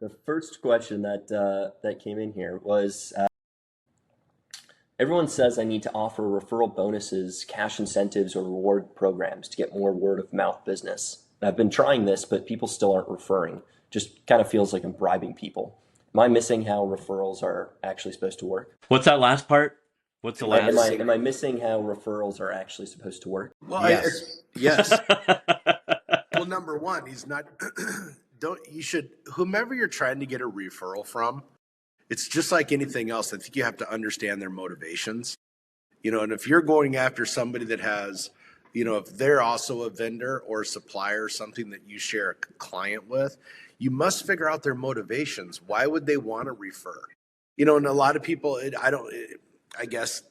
The first question that came in here was everyone says I need to offer referral bonuses, cash incentives, or reward programs to get more word of mouth business. And I've been trying this, but people still aren't referring. Just kind of feels like I'm bribing people. Am I missing how referrals are actually supposed to work? What's that last part? What's the Am I, am I last? am I missing how referrals are actually supposed to work? Well, Yes. yes. Well, number one, he's not. Don't you should whomever you're trying to get a referral from. It's just like anything else. I think you have to understand their motivations. And if you're going after somebody that has, if they're also a vendor or a supplier, or something that you share a client with, you must figure out their motivations. Why would they want to refer? And a lot of people, I guess,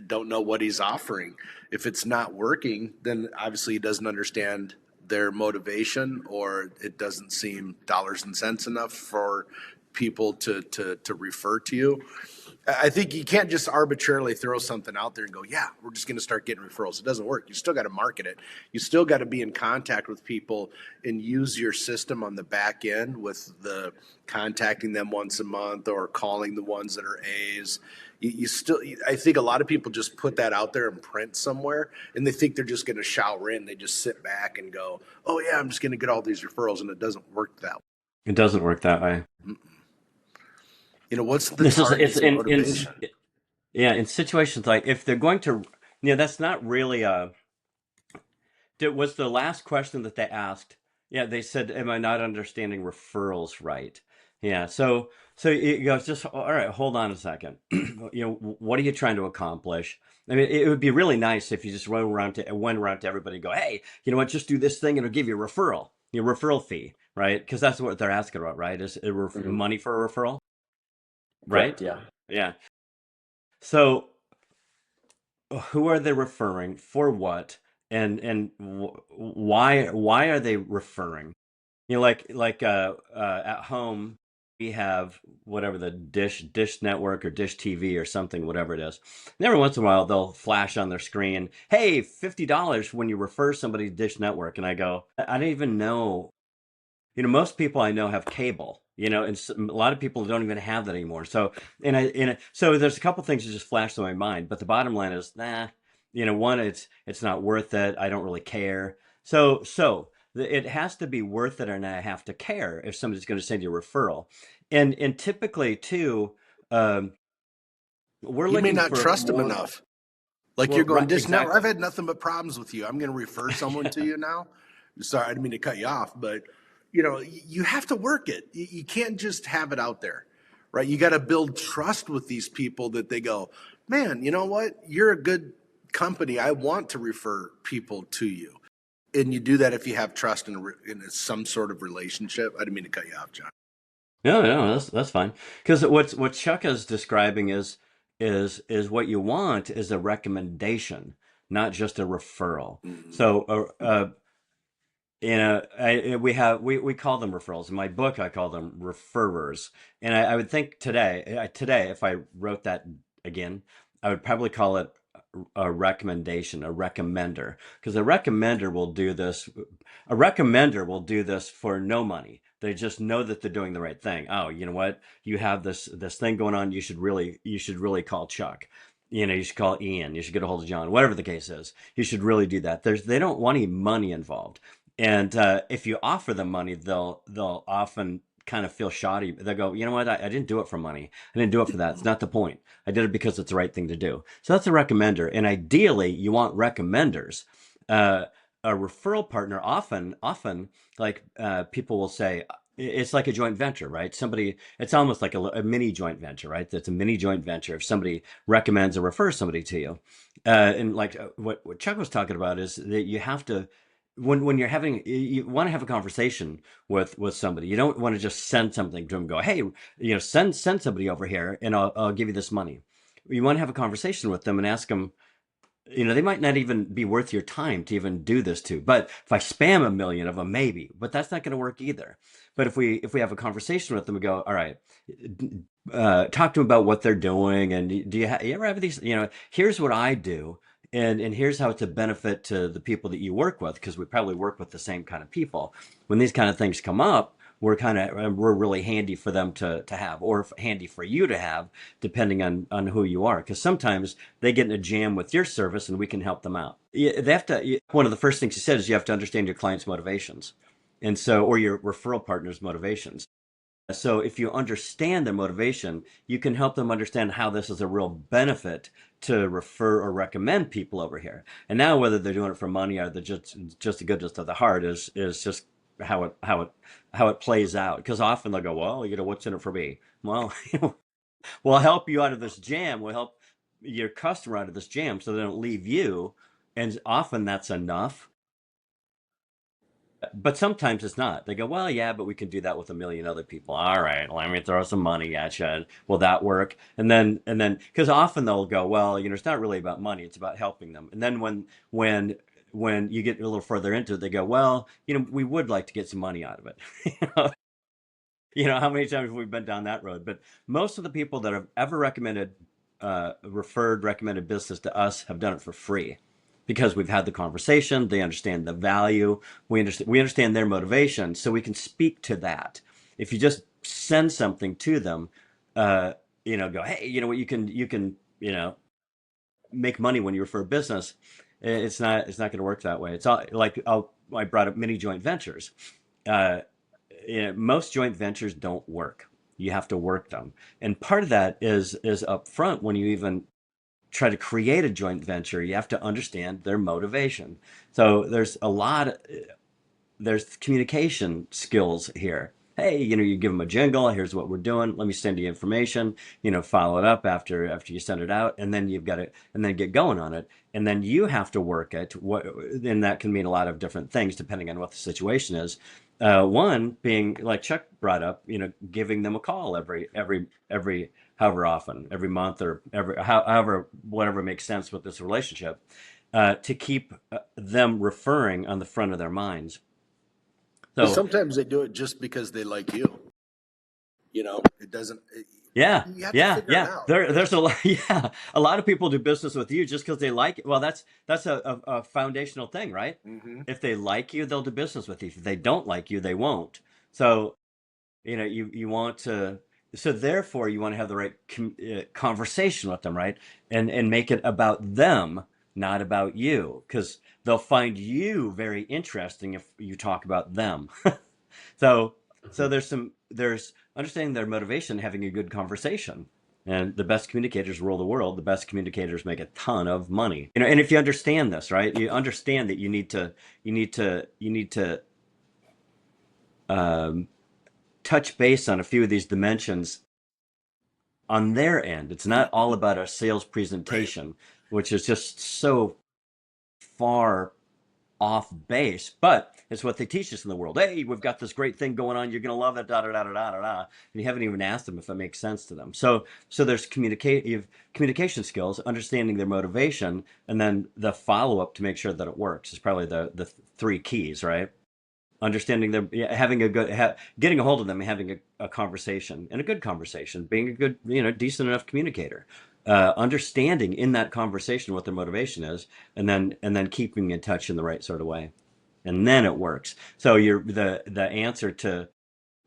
don't know what he's offering. If it's not working, then obviously he doesn't understand their motivation, or it doesn't seem dollars and cents enough for people to refer to you. I think you can't just arbitrarily throw something out there and go, yeah, we're just going to start getting referrals. It doesn't work. You still got to market it. You still got to be in contact with people and use your system on the back end with the contacting them once a month or calling the ones that are A's. I think a lot of people just put that out there in print somewhere, and they think they're just going to shower in. They just sit back and go, oh yeah, I'm just going to get all these referrals, and it doesn't work that way. It doesn't work that way. What's the This is target's it's motivation? yeah, in situations like if they're going to, that's not really a. Was the last question that they asked? Yeah, they said, "Am I not understanding referrals right?" Yeah, so it goes just all right. Hold on a second. What are you trying to accomplish? I mean, it would be really nice if you just went around to everybody and go, "Hey, you know what? Just do this thing and it'll give you a referral, your referral fee, right?" Because that's what they're asking about, right? Is Mhm. money for a referral, Correct. right? Yeah. Yeah. So who are they referring for what and why are they referring? At home we have whatever the dish network or dish TV or something, whatever it is. And every once in a while they'll flash on their screen, hey, $50 when you refer somebody to Dish Network. And I go, I don't even know. Most people I know have cable, and a lot of people don't even have that anymore. So, so there's a couple things that just flashed in my mind, but the bottom line is, nah, one, it's not worth it. I don't really care. It has to be worth it, and I have to care if somebody's going to send you a referral. And typically too, um, we're You may looking not for trust them more. enough. Like Well, you're going, right, this network, I've exactly. had nothing but problems with you. I'm going to refer someone to you now. Sorry, I didn't mean to cut you off, but you have to work it. You can't just have it out there, right? You got to build trust with these people that they go, man, you know what? You're a good company. I want to refer people to you. And you do that if you have trust in some sort of relationship. I didn't mean to cut you off, John. No, no, that's fine. Because what Chuck is describing is what you want is a recommendation, not just a referral. Mhm. So, we call them referrals. In my book, I call them referrers. And I would think today, if I wrote that again, I would probably call it a recommendation, a recommender, because a recommender will do this for no money. They just know that they're doing the right thing. Oh, you know what? You have this thing going on. You should really call Chuck. You should call Ian. You should get a hold of John. Whatever the case is, you should really do that. They don't want any money involved. And if you offer them money, they'll often kind of feel shoddy. They'll go, you know what? I didn't do it for money. I didn't do it for that. It's not the point. I did it because it's the right thing to do. So that's a recommender. And ideally, you want recommenders. Uh, a referral partner often like people will say it's like a joint venture, right? It's almost like a mini joint venture, right? That's a mini joint venture. If somebody recommends or refers somebody to you, and like what Chuck was talking about is that you have to when you want to have a conversation with somebody. You don't want to just send something to them and go, hey, send somebody over here and I'll give you this money. You want to have a conversation with them and ask them, they might not even be worth your time to even do this to. But if I spam a million of them, maybe. But that's not going to work either. But if we have a conversation with them, we go, all right, talk to them about what they're doing, and you ever have these? Here's what I do, and here's how it's a benefit to the people that you work with, because we probably work with the same kind of people. When these kind of things come up, we're really handy for them to have, or handy for you to have, depending on who you are. Because sometimes they get in a jam with your service, and we can help them out. They have to. One of the first things you said is you have to understand your client's motivations, and so, or your referral partner's motivations. So if you understand their motivation, you can help them understand how this is a real benefit to refer or recommend people over here. And now whether they're doing it for money or they're just the goodness of the heart is just how it plays out. Because often they'll go, well, what's in it for me? Well, we'll help you out of this jam. We'll help your customer out of this jam so they don't leave you. And often that's enough. But sometimes it's not. They go, well, yeah, but we can do that with a million other people. All right, let me throw some money at you. Will that work? Because often they'll go, well, it's not really about money. It's about helping them. And then when you get a little further into it, they go, well, we would like to get some money out of it. How many times have we been down that road? But most of the people that have ever recommended business to us have done it for free. Because we've had the conversation, they understand the value, we understand their motivation, so we can speak to that. If you just send something to them, go, hey, what, you can make money when you refer business. It's not going to work that way. It's all like I brought up mini joint ventures. Most joint ventures don't work. You have to work them, and part of that is up front when you even try to create a joint venture. You have to understand their motivation. So there's communication skills here. Hey, you give them a jingle. Here's what we're doing. Let me send you information. Follow it up after you send it out, and then you've got it, and then get going on it. And then you have to work it. And that can mean a lot of different things depending on what the situation is. One being, like Chuck brought up, giving them a call every however often, every month, or whatever makes sense with this relationship, to keep them referring on the front of their minds. So sometimes they do it just because they like you. It doesn't. Yeah, You have to figure it out. There's a lot. Yeah, a lot of people do business with you just because they like it. Well, that's a foundational thing, right? Mm-hmm. If they like you, they'll do business with you. If they don't like you, they won't. So, you want to. So therefore, you want to have the right conversation with them, right? And make it about them, not about you, because they'll find you very interesting if you talk about them. So there's understanding their motivation, having a good conversation. And the best communicators rule the world. The best communicators make a ton of money. And if you understand this, right, you understand that you need to touch base on a few of these dimensions on their end. It's not all about a sales presentation, which is just so far off base, but it's what they teach us in the world. Hey, we've got this great thing going on. You're going to love it, da da da da da da. And you haven't even asked them if it makes sense to them. So there's communication skills, understanding their motivation, and then the follow up to make sure that it works is probably the three keys, right? Understanding them, having a good, getting a hold of them, having a conversation, and a good conversation, being a good, decent enough communicator. Understanding in that conversation what their motivation is, and then keeping in touch in the right sort of way, and then it works. So the answer to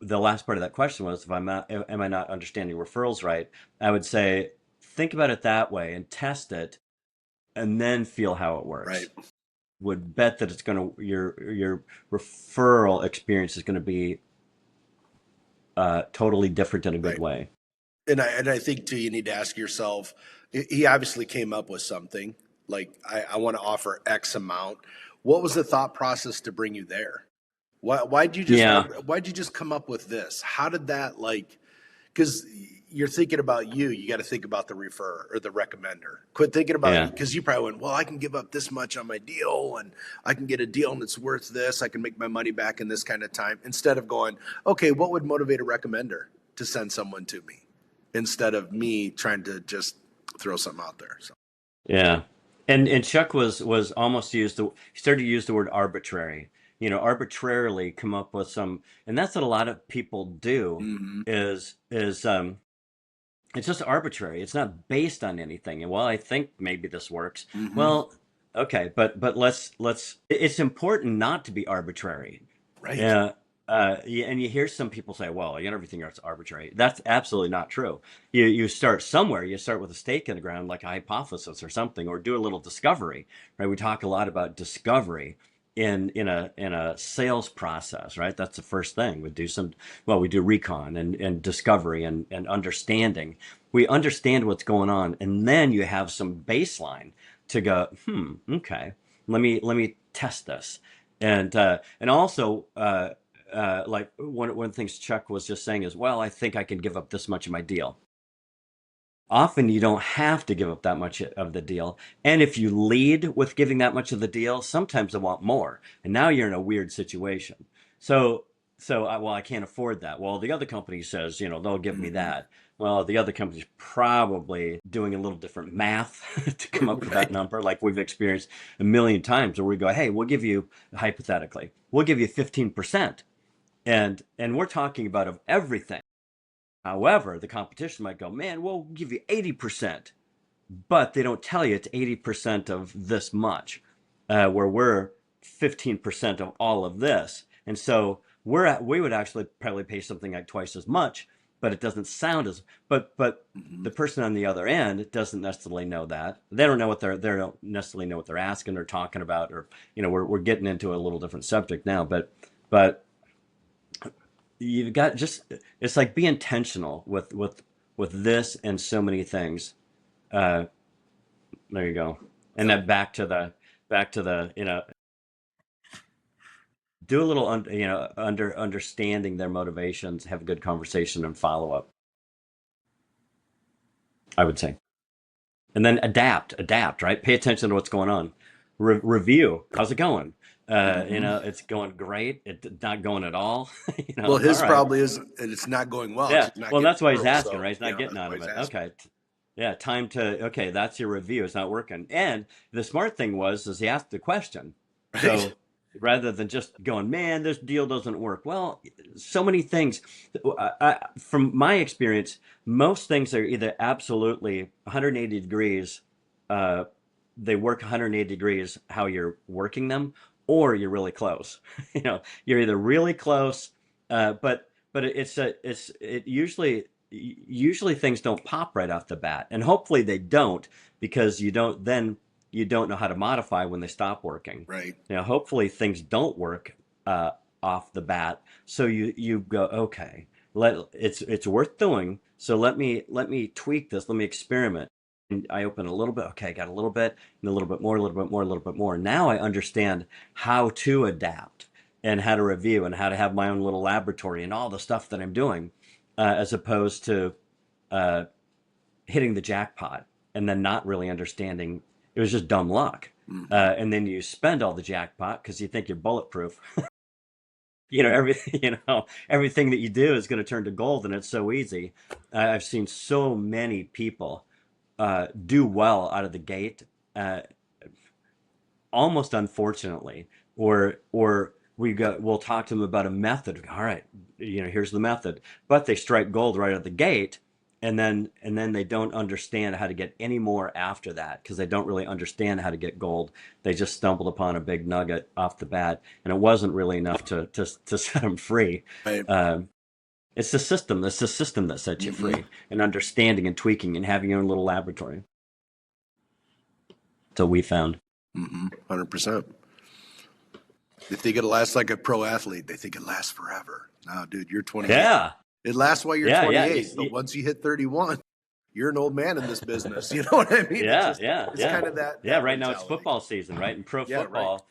the last part of that question was, am I not understanding referrals right? I would say think about it that way and test it, and then feel how it works. Right. Would bet that it's going to your referral experience is going to be totally different in a good way. And I think too, you need to ask yourself, he obviously came up with something like, I want to offer X amount. What was the thought process to bring you there? Why'd you just come up with this? How did that, because you're thinking about you got to think about the referrer or the recommender. Quit thinking about because you probably went, well, I can give up this much on my deal and I can get a deal and it's worth this. I can make my money back in this kind of time, instead of going, okay, what would motivate a recommender to send someone to me, instead of me trying to just throw something out there. So. Yeah. And Chuck was almost he started to use the word arbitrary. Arbitrarily come up with some, and that's what a lot of people do. Mm-hmm. is it's just arbitrary. It's not based on anything. And well, I think maybe this works. Mm-hmm. Well, okay, but let's. It's important not to be arbitrary. Right. and you hear some people say, well, everything is arbitrary. That's absolutely not true. You start somewhere. You start with a stake in the ground, like a hypothesis or something, or do a little discovery, right? We talk a lot about discovery in a sales process, right? That's the first thing. We do recon and discovery and understanding. We understand what's going on, and then you have some baseline to go, okay, let me test this. And also, like one of the things Chuck was just saying is, well, I think I can give up this much of my deal. Often you don't have to give up that much of the deal. And if you lead with giving that much of the deal, sometimes they want more. And now you're in a weird situation. Well, I can't afford that. Well, the other company says, they'll give me Mm-hmm. that. Well, the other company's probably doing a little different math to come up with that Right. number, like we've experienced a million times, where we go, hey, we'll give you, hypothetically, we'll give you 15%. And we're talking about of everything. However, the competition might go, man, we'll give you 80%, but they don't tell you it's 80% of this much, where we're 15% of all of this. And so we would actually probably pay something like twice as much, but it doesn't sound as, but Mm-hmm. the person on the other end doesn't necessarily know that. They don't know they don't necessarily know what they're asking or talking about, or, we're getting into a little different subject now, but you've got just, it's like, be intentional with this and so many things. uh there you go. And Yep. then back to the do a little understanding their motivations, have a good conversation and follow up, I would say. And then adapt, right? Pay attention to what's going on. Review, how's it going? Mm-hmm. It's going great, it's not going at all. Well, All his right. problem is, and it's not going well because Yeah, he's not well, getting that's why he's referrals. asking, So right? He's not yeah, getting that's out why of he's it. asking. Okay. Yeah, okay, that's your review. It's not working. And the smart thing is he asked the question. Right. So rather than just going, man, this deal doesn't work. Well, so many things. From my experience, most things are either absolutely 180 degrees, uh, they work 180 degrees how you're working them, or you're really close. You're either really close, but it usually things don't pop right off the bat, and hopefully they don't, because you don't know how to modify when they stop working. Right. Hopefully things don't work uh, off the bat, so you go, okay, it's worth doing. So let me tweak this. Let me experiment. And I open a little bit. Okay, I got a little bit, and a little bit more, a little bit more, a little bit more. Now I understand how to adapt and how to review and how to have my own little laboratory and all the stuff that I'm doing, as opposed to uh, hitting the jackpot and then not really understanding it was just dumb luck. Mm-hmm. And then you spend all the jackpot because you think you're bulletproof. Everything, everything that you do is going to turn to gold, and it's so easy. I've seen so many people do well out of the gate, uh, almost unfortunately, or we'll talk to them about a method. All right, here's the method, but they strike gold right at the gate, and then they don't understand how to get any more after that, because they don't really understand how to get gold. They just stumbled upon a big nugget off the bat, and it wasn't really enough to set them free. Right. Um, it's the system. It's the system that sets you Mm-hmm. free, and understanding and tweaking and having your own little laboratory. So we found. Mm-hmm. 100%. They think it'll last like a pro athlete. They think it lasts forever. No, dude, you're 28. Yeah, It lasts while you're yeah, yeah. 28, but once you hit 31, you're an old man in this business. You know what I mean? Yeah, yeah, It's yeah. kind of that Yeah, that right now it's mentality. football season, right? In pro Yeah, right. football,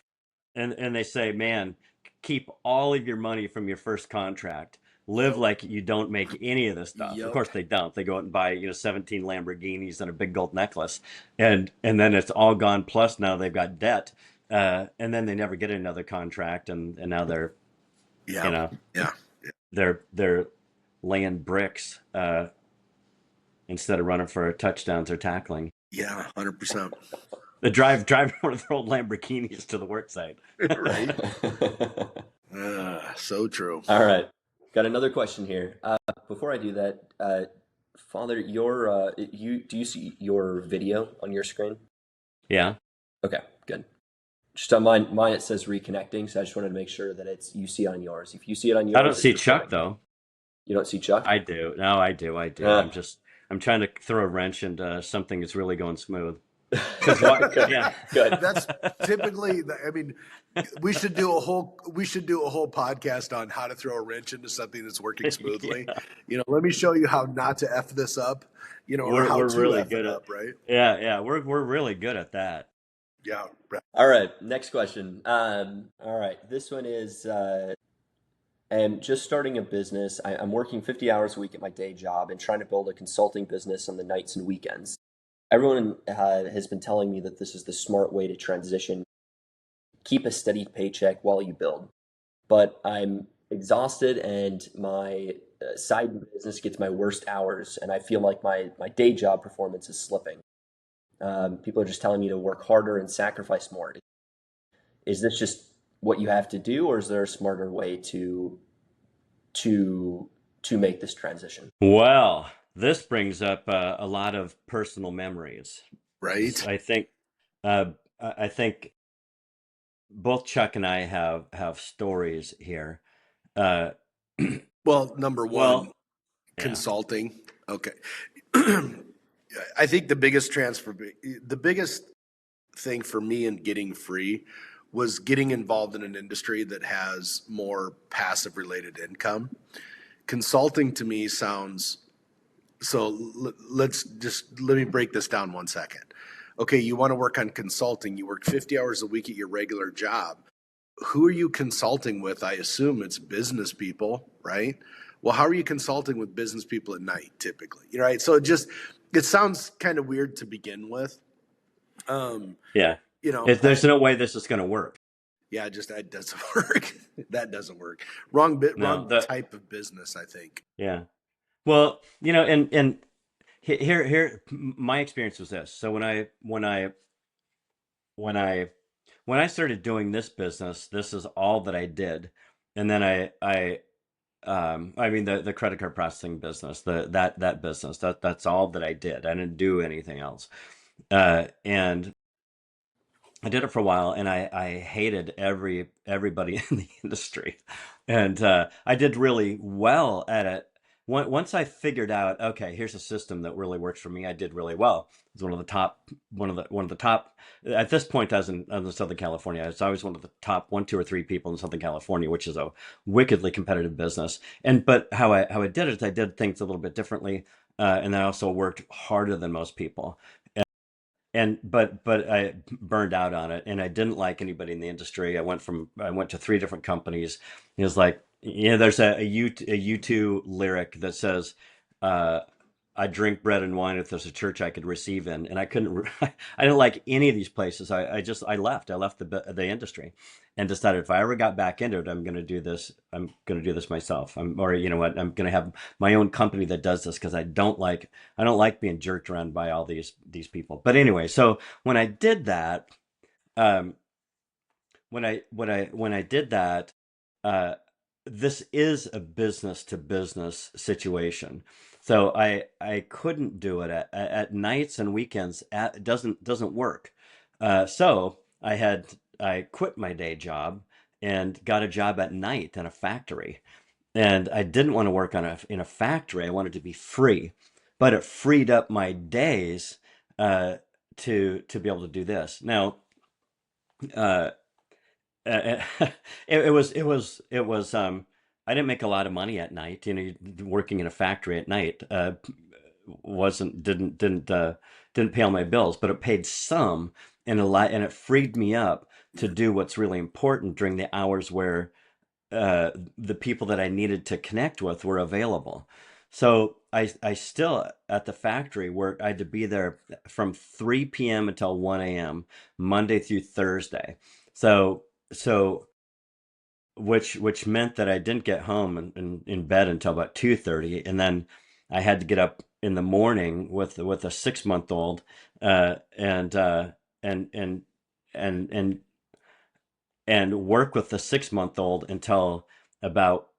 and they say, man, keep all of your money from your first contract. Live Yep. like you don't make any of this stuff. Of Yep. course they don't. They go out and buy, 17 Lamborghinis and a big gold necklace, and then it's all gone. Plus now they've got debt, and then they never get another contract, and now they're, you Yeah. know Yeah. they're laying bricks, instead of running for touchdowns or tackling. Yeah. 100%. They drive one of their old Lamborghinis to the work site. Right. So true. All right. Got another question here. Before I do that, Father, do you see your video on your screen? Yeah. Okay, good. Just on mine it says reconnecting, so I just wanted to make sure that it's you see it on yours. If you see it on I don't yours, it's see Chuck reconnecting. though. You don't see Chuck? I do. No, I do. I do. Yeah. I'm trying to throw a wrench into something that's really going smooth. Because what? Good. Yeah. Good. That's typically, I mean, we should do a whole podcast on how to throw a wrench into something that's working smoothly. Yeah. Let me show you how not to F this up, or how We're to really F good it at. up, right? Yeah. We're really good at that. Yeah. Right. All right, next question. All right, this one is I'm just starting a business. I'm working 50 hours a week at my day job and trying to build a consulting business on the nights and weekends. Everyone has been telling me that this is the smart way to transition, keep a steady paycheck while you build. But I'm exhausted and my side business gets my worst hours, and I feel like my day job performance is slipping. People are just telling me to work harder and sacrifice more. Is this just what you have to do, or is there a smarter way to make this transition? Well, this brings up a lot of personal memories. Right. I think uh, I think both Chuck and I have stories here. Uh, Well, number one, well, yeah. consulting. Okay. I think the biggest thing for me in getting free was getting involved in an industry that has more passive related income. Consulting to me sounds let me break this down 1 second. Okay, you want to work on consulting. You work 50 hours a week at your regular job. Who are you consulting with? I assume it's business people, right? Well, how are you consulting with business people at night typically? Right? So it sounds kind of weird to begin with. Yeah. There's no way this is going to work. Yeah, that doesn't work. That doesn't work. Wrong type of business, I think. Yeah. Well, and here my experience was this. So when I started doing this business, this is all that I did. And then I mean the credit card processing business, that business, that's all that I did. I didn't do anything else. And I did it for a while, and I hated everybody in the industry, and I did really well at it. Once I figured out, okay, here's a system that really works for me, I did really well. It was one of the top. At this point, I was in Southern California. I was always one of the top 1, 2, or 3 people in Southern California, which is a wickedly competitive business. But how I did it, I did things a little bit differently, and I also worked harder than most people. But I burned out on it, and I didn't like anybody in the industry. I went to 3 different companies. It was like, there's a U2 lyric that says, I drink bread and wine if there's a church I could receive in. And I couldn't, I didn't like any of these places. I left the industry and decided if I ever got back into it, I'm going to do this myself. I'm going to have my own company that does this, because I don't like being jerked around by all these people. But anyway, so when I did that, this is a business to business situation. So I couldn't do it at nights and weekends. It doesn't work. So I quit my day job and got a job at night in a factory. And I didn't want to work in a factory. I wanted to be free, but it freed up my days to be able to do this. Now, uh, I didn't make a lot of money at night. Working in a factory at night wasn't didn't pay all my bills, but it paid some, and it freed me up to do what's really important during the hours where the people that I needed to connect with were available. So I still, at the factory, I had to be there from 3 p.m. until 1 a.m. Monday through Thursday. So which meant that I didn't get home and in bed until about 2:30, and then I had to get up in the morning with a 6-month-old, and and and work with the 6-month-old until about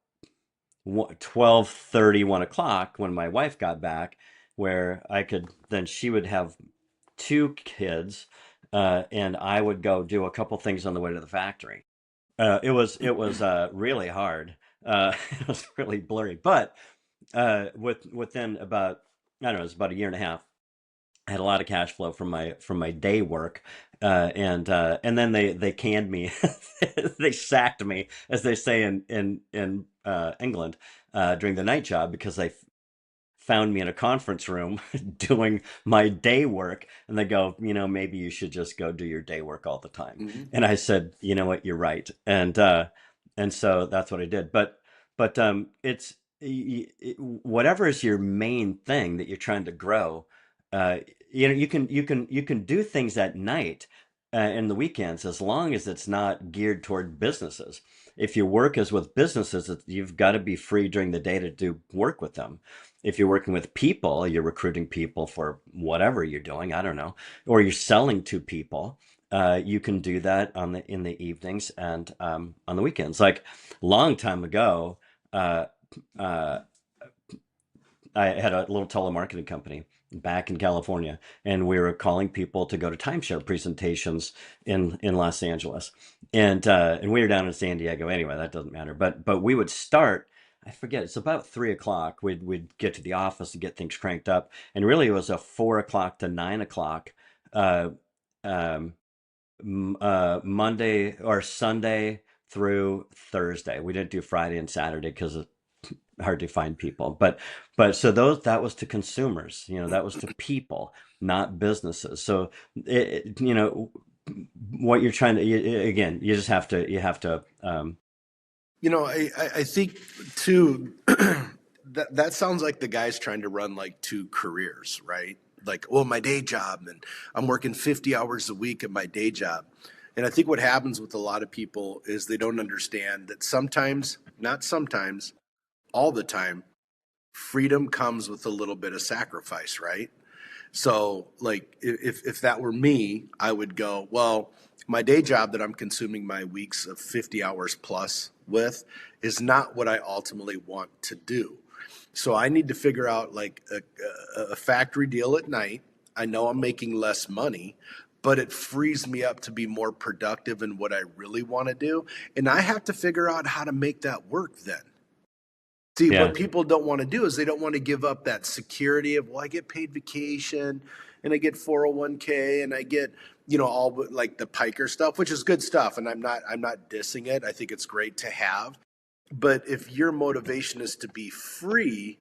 12:30, 1 o'clock, when my wife got back, where she would have 2 kids, and I would go do a couple things on the way to the factory. It was really hard. It was really blurry, but within about, I don't know, it was about a year and a half. I had a lot of cash flow from my day work, and then they canned me, they sacked me, as they say in England, during the night job because they found me in a conference room doing my day work, and they go, maybe you should just go do your day work all the time. Hmm. And I said, you know what, you're right, and so that's what I did. But it's whatever is your main thing that you're trying to grow. uh, you can do things at night, in the weekends, as long as it's not geared toward businesses. If your work is with businesses, you've got to be free during the day to do work with them. If you're working with people, you're recruiting people for whatever you're doing, I don't know, or you're selling to people, you can do that in the evenings and, on the weekends. Like, long time ago, uh, uh, I had a little telemarketing company back in California, and we were calling people to go to timeshare presentations in Los Angeles, and we were down in San Diego anyway. That doesn't matter. But we would start. I forget. It's about 3 o'clock. We'd get to the office to get things cranked up, and really it was a 4 o'clock to 9 o'clock. Uh, um, Monday or Sunday through Thursday. We didn't do Friday and Saturday because it's hard to find people. But so that was to consumers. That was to people, not businesses. So what you're trying to, again, you have to. I think too, that sounds like the guy's trying to run like two careers, right? Like, well, my day job, and I'm working 50 hours a week at my day job. And I think what happens with a lot of people is they don't understand that sometimes, not sometimes, all the time, freedom comes with a little bit of sacrifice, right? So, like, if that were me, I would go, well, my day job that I'm consuming my weeks of 50 hours plus with is not what I ultimately want to do. So I need to figure out like a factory deal at night. I know I'm making less money, but it frees me up to be more productive in what I really want to do. And I have to figure out how to make that work then. See, what Yeah. people don't want to do is they don't want to give up that security of, well, I get paid vacation and I get 401k and I get, all like the piker stuff, which is good stuff. And I'm not dissing it. I think it's great to have. But if your motivation is to be free,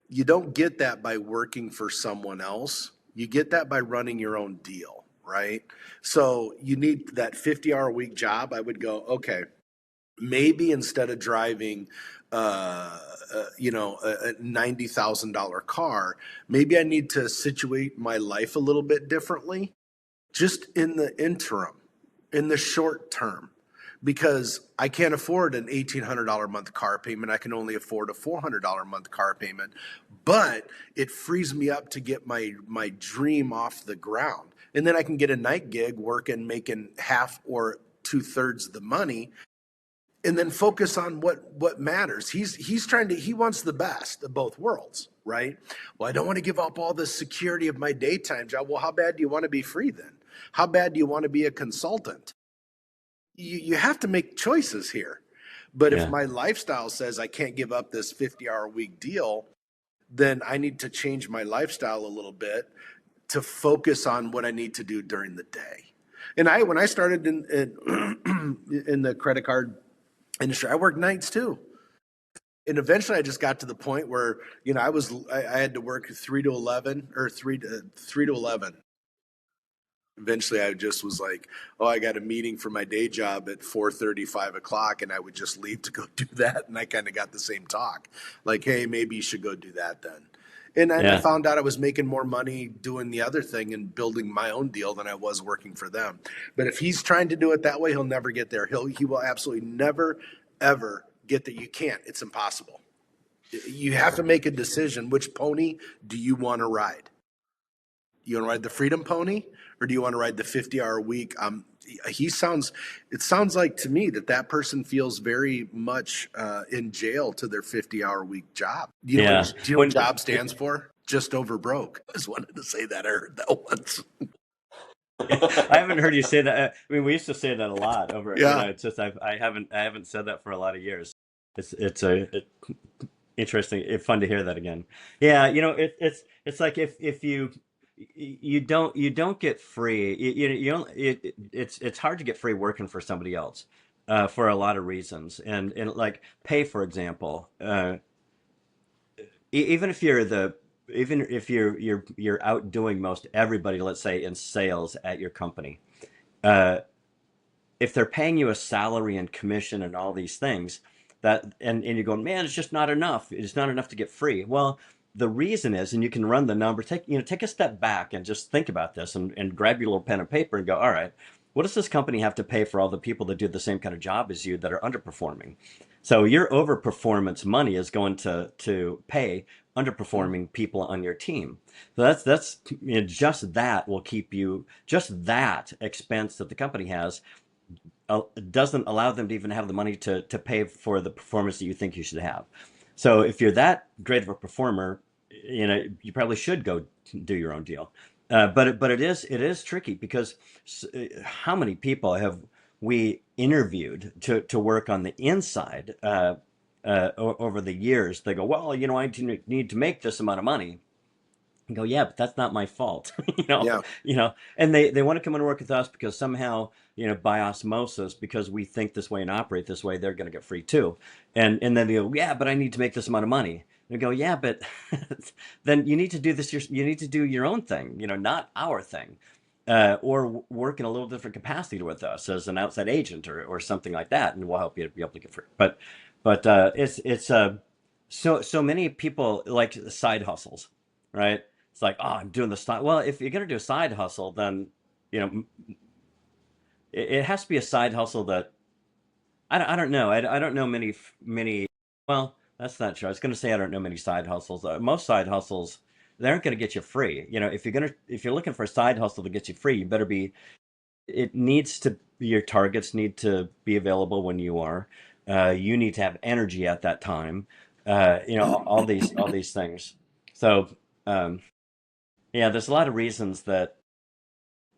you don't get that by working for someone else. You get that by running your own deal, right? So you need that 50-hour a week job. I would go, okay, maybe instead of driving a $90,000 car, maybe I need to situate my life a little bit differently, just in the interim, in the short term, because I can't afford an $1,800 a month car payment. I can only afford a $400 a month car payment, but it frees me up to get my dream off the ground. And then I can get a night gig working, making half or two-thirds the money, and then focus on what matters. He wants the best of both worlds, right? Well, I don't want to give up all the security of my daytime job. Well, how bad do you want to be free then? How bad do you want to be a consultant? You have to make choices here. But if Yeah. my lifestyle says I can't give up this 50-hour a week deal, then I need to change my lifestyle a little bit to focus on what I need to do during the day. And when I started in the credit card industry, I worked nights too. And eventually I just got to the point where, I had to work 3 to 11 or 3 to 11. Eventually I just was like, oh, I got a meeting for my day job at 4:30, 5 o'clock, and I would just leave to go do that. And I kind of got the same talk, like, hey, maybe you should go do that then. And I Yeah. found out I was making more money doing the other thing and building my own deal than I was working for them. But if he's trying to do it that way, he'll never get there. He will absolutely never, ever get there. You can't. It's impossible. You have to make a decision. Which pony do you want to ride? You want to ride the freedom pony, or do you want to ride the 50-hour a week? It sounds like to me that person feels very much in jail to their 50-hour week job. Yeah. Do you know what job stands for? Just over broke. I just wanted to say that. I heard that once. I haven't heard you say that. I mean, we used to say that a lot over, Yeah. it's just I haven't said that for a lot of years. It's interesting, fun to hear that again. Yeah, it's like if you don't get free. You don't. It's hard to get free working for somebody else, for a lot of reasons. And like pay, for example. Even if you're outdoing most everybody, let's say in sales at your company, uh, if they're paying you a salary and commission and all these things, and you're going, man, it's just not enough. It's not enough to get free. Well, the reason is, and you can run the number, take a step back and just think about this, and grab your little pen and paper and go, all right, what does this company have to pay for all the people that do the same kind of job as you that are underperforming? So your overperformance money is going to pay underperforming people on your team. So that's just that will keep you, just that expense that the company has, doesn't allow them to even have the money to pay for the performance that you think you should have. So if you're that great of a performer, you probably should go do your own deal. But it is tricky because how many people have we interviewed to work on the inside, over the years? They go, well, I need to make this amount of money. And go, yeah, but that's not my fault. Yeah. And they want to come and work with us because somehow, by osmosis, because we think this way and operate this way, they're going to get free too. And then they go, yeah, but I need to make this amount of money. And they go, yeah, but then you need to do this. You need to do your own thing, not our thing, or work in a little different capacity with us as an outside agent or something like that, and we'll help you be able to get free. But so many people like side hustles, right? It's like, oh, I'm doing the side. Well, if you're going to do a side hustle, then, you know, it has to be a side hustle that I don't know. I don't know many. Well, that's not true. I was going to say I don't know many side hustles. Most side hustles, they aren't going to get you free. If you're looking for a side hustle to get you free, you better be. It needs to. Your targets need to be available when you are. You need to have energy at that time. All these things. So. Yeah, there's a lot of reasons that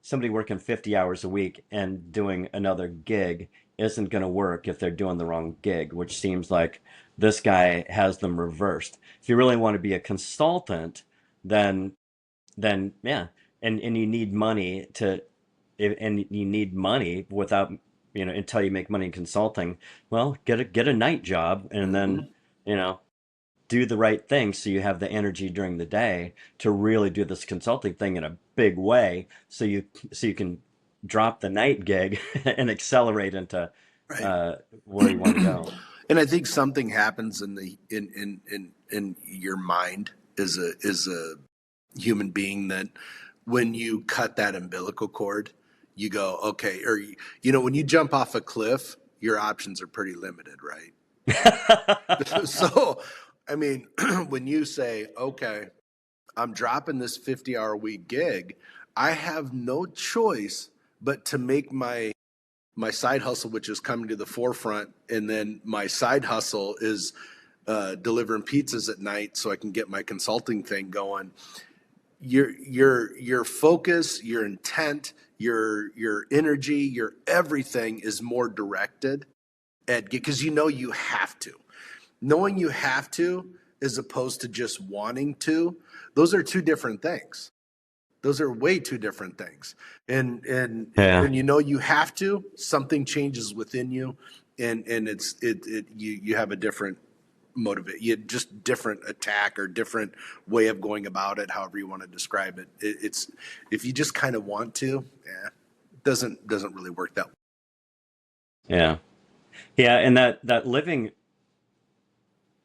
somebody working 50 hours a week and doing another gig isn't going to work if they're doing the wrong gig, which seems like this guy has them reversed. If you really want to be a consultant, then yeah, and you need money and you need money without, until you make money in consulting. Well, get a night job, and then, Hmm. you know, do the right thing so you have the energy during the day to really do this consulting thing in a big way, so you can drop the night gig and accelerate into, Right. uh, where you want to go. And I think something happens in your mind as a human being that when you cut that umbilical cord, you go, okay, or when you jump off a cliff, your options are pretty limited, right? So, I mean, when you say, okay, I'm dropping this 50-hour week gig, I have no choice but to make my side hustle, which is coming to the forefront, and then my side hustle is delivering pizzas at night, so I can get my consulting thing going. Your focus, your intent, your energy, your everything is more directed at, because you have to. Knowing you have to, as opposed to just wanting to, those are two different things. Those are way two different things. And Yeah. when you have to, something changes within you, and you have a different motivate, you just different attack or different way of going about it, however you want to describe it. It's if you just kind of want to, yeah, doesn't really work that way. Yeah. Yeah. And that living,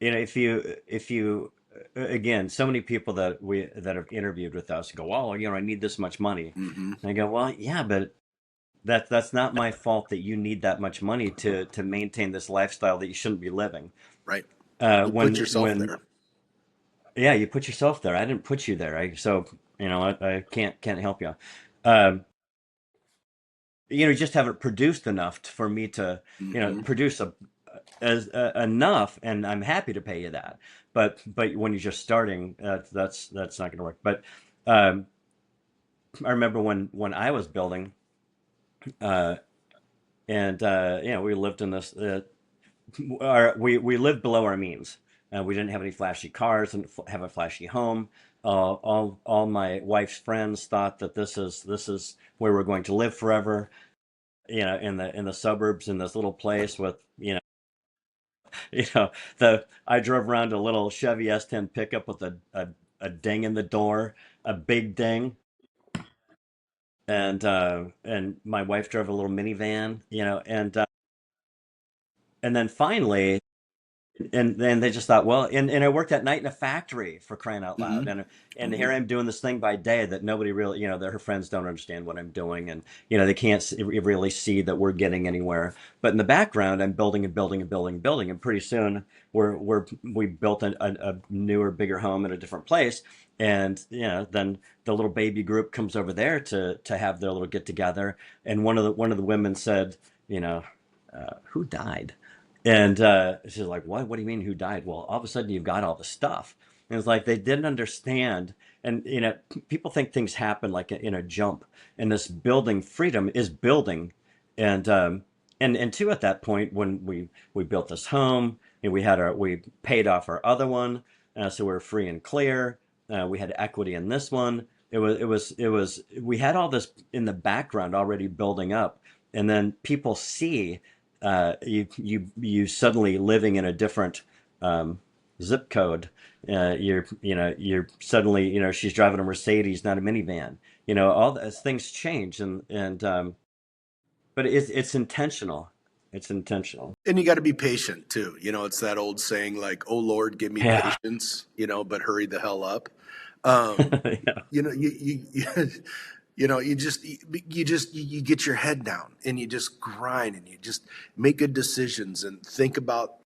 if you again, so many people that have interviewed with us go, well, I need this much money. Hmm. And I go, well, yeah, but that's not my fault that you need that much money to maintain this lifestyle that you shouldn't be living. Right. Uh, You put when yourself when there. Yeah, you put yourself there. I didn't put you there. So I can't help you. Um, you just haven't produced enough for me to, Hmm. produce enough, and I'm happy to pay you that. But when you're just starting, that's not going to work. Um, I remember when I was building, uh, and we lived in this. We lived below our means. We didn't have any flashy cars and have a flashy home. All my wife's friends thought that this is where we're going to live forever. In the suburbs, in this little place with you know the I drove around a little Chevy S10 pickup with a ding in the door, a big ding, and my wife drove a little minivan, and then finally. And then they just thought, well, and I worked at night in a factory, for crying out loud, Mm-hmm. and here Mm-hmm. I'm doing this thing by day that nobody really, that her friends don't understand what I'm doing, and they can't really see that we're getting anywhere. But in the background, I'm building and building and building and building, and pretty soon we built a newer, bigger home in a different place, and then the little baby group comes over there to have their little get together, and one of the women said, you know, who died? And she's like, "What? What do you mean? Who died?" Well, all of a sudden you've got all the stuff. And it's like they didn't understand. And people think things happen like in a jump. And this building freedom is building. And two, at that point when we built this home, and we paid off our other one, so we are free and clear. We had equity in this one. It was we had all this in the background already building up, and then people see you suddenly living in a different zip code. You're suddenly, she's driving a Mercedes, not a minivan. All those things change, and but it's intentional. It's intentional. And you got to be patient too. It's that old saying like, "Oh Lord, give me Yeah. patience," but hurry the hell up. Yeah. You get your head down and you just grind and you just make good decisions and think about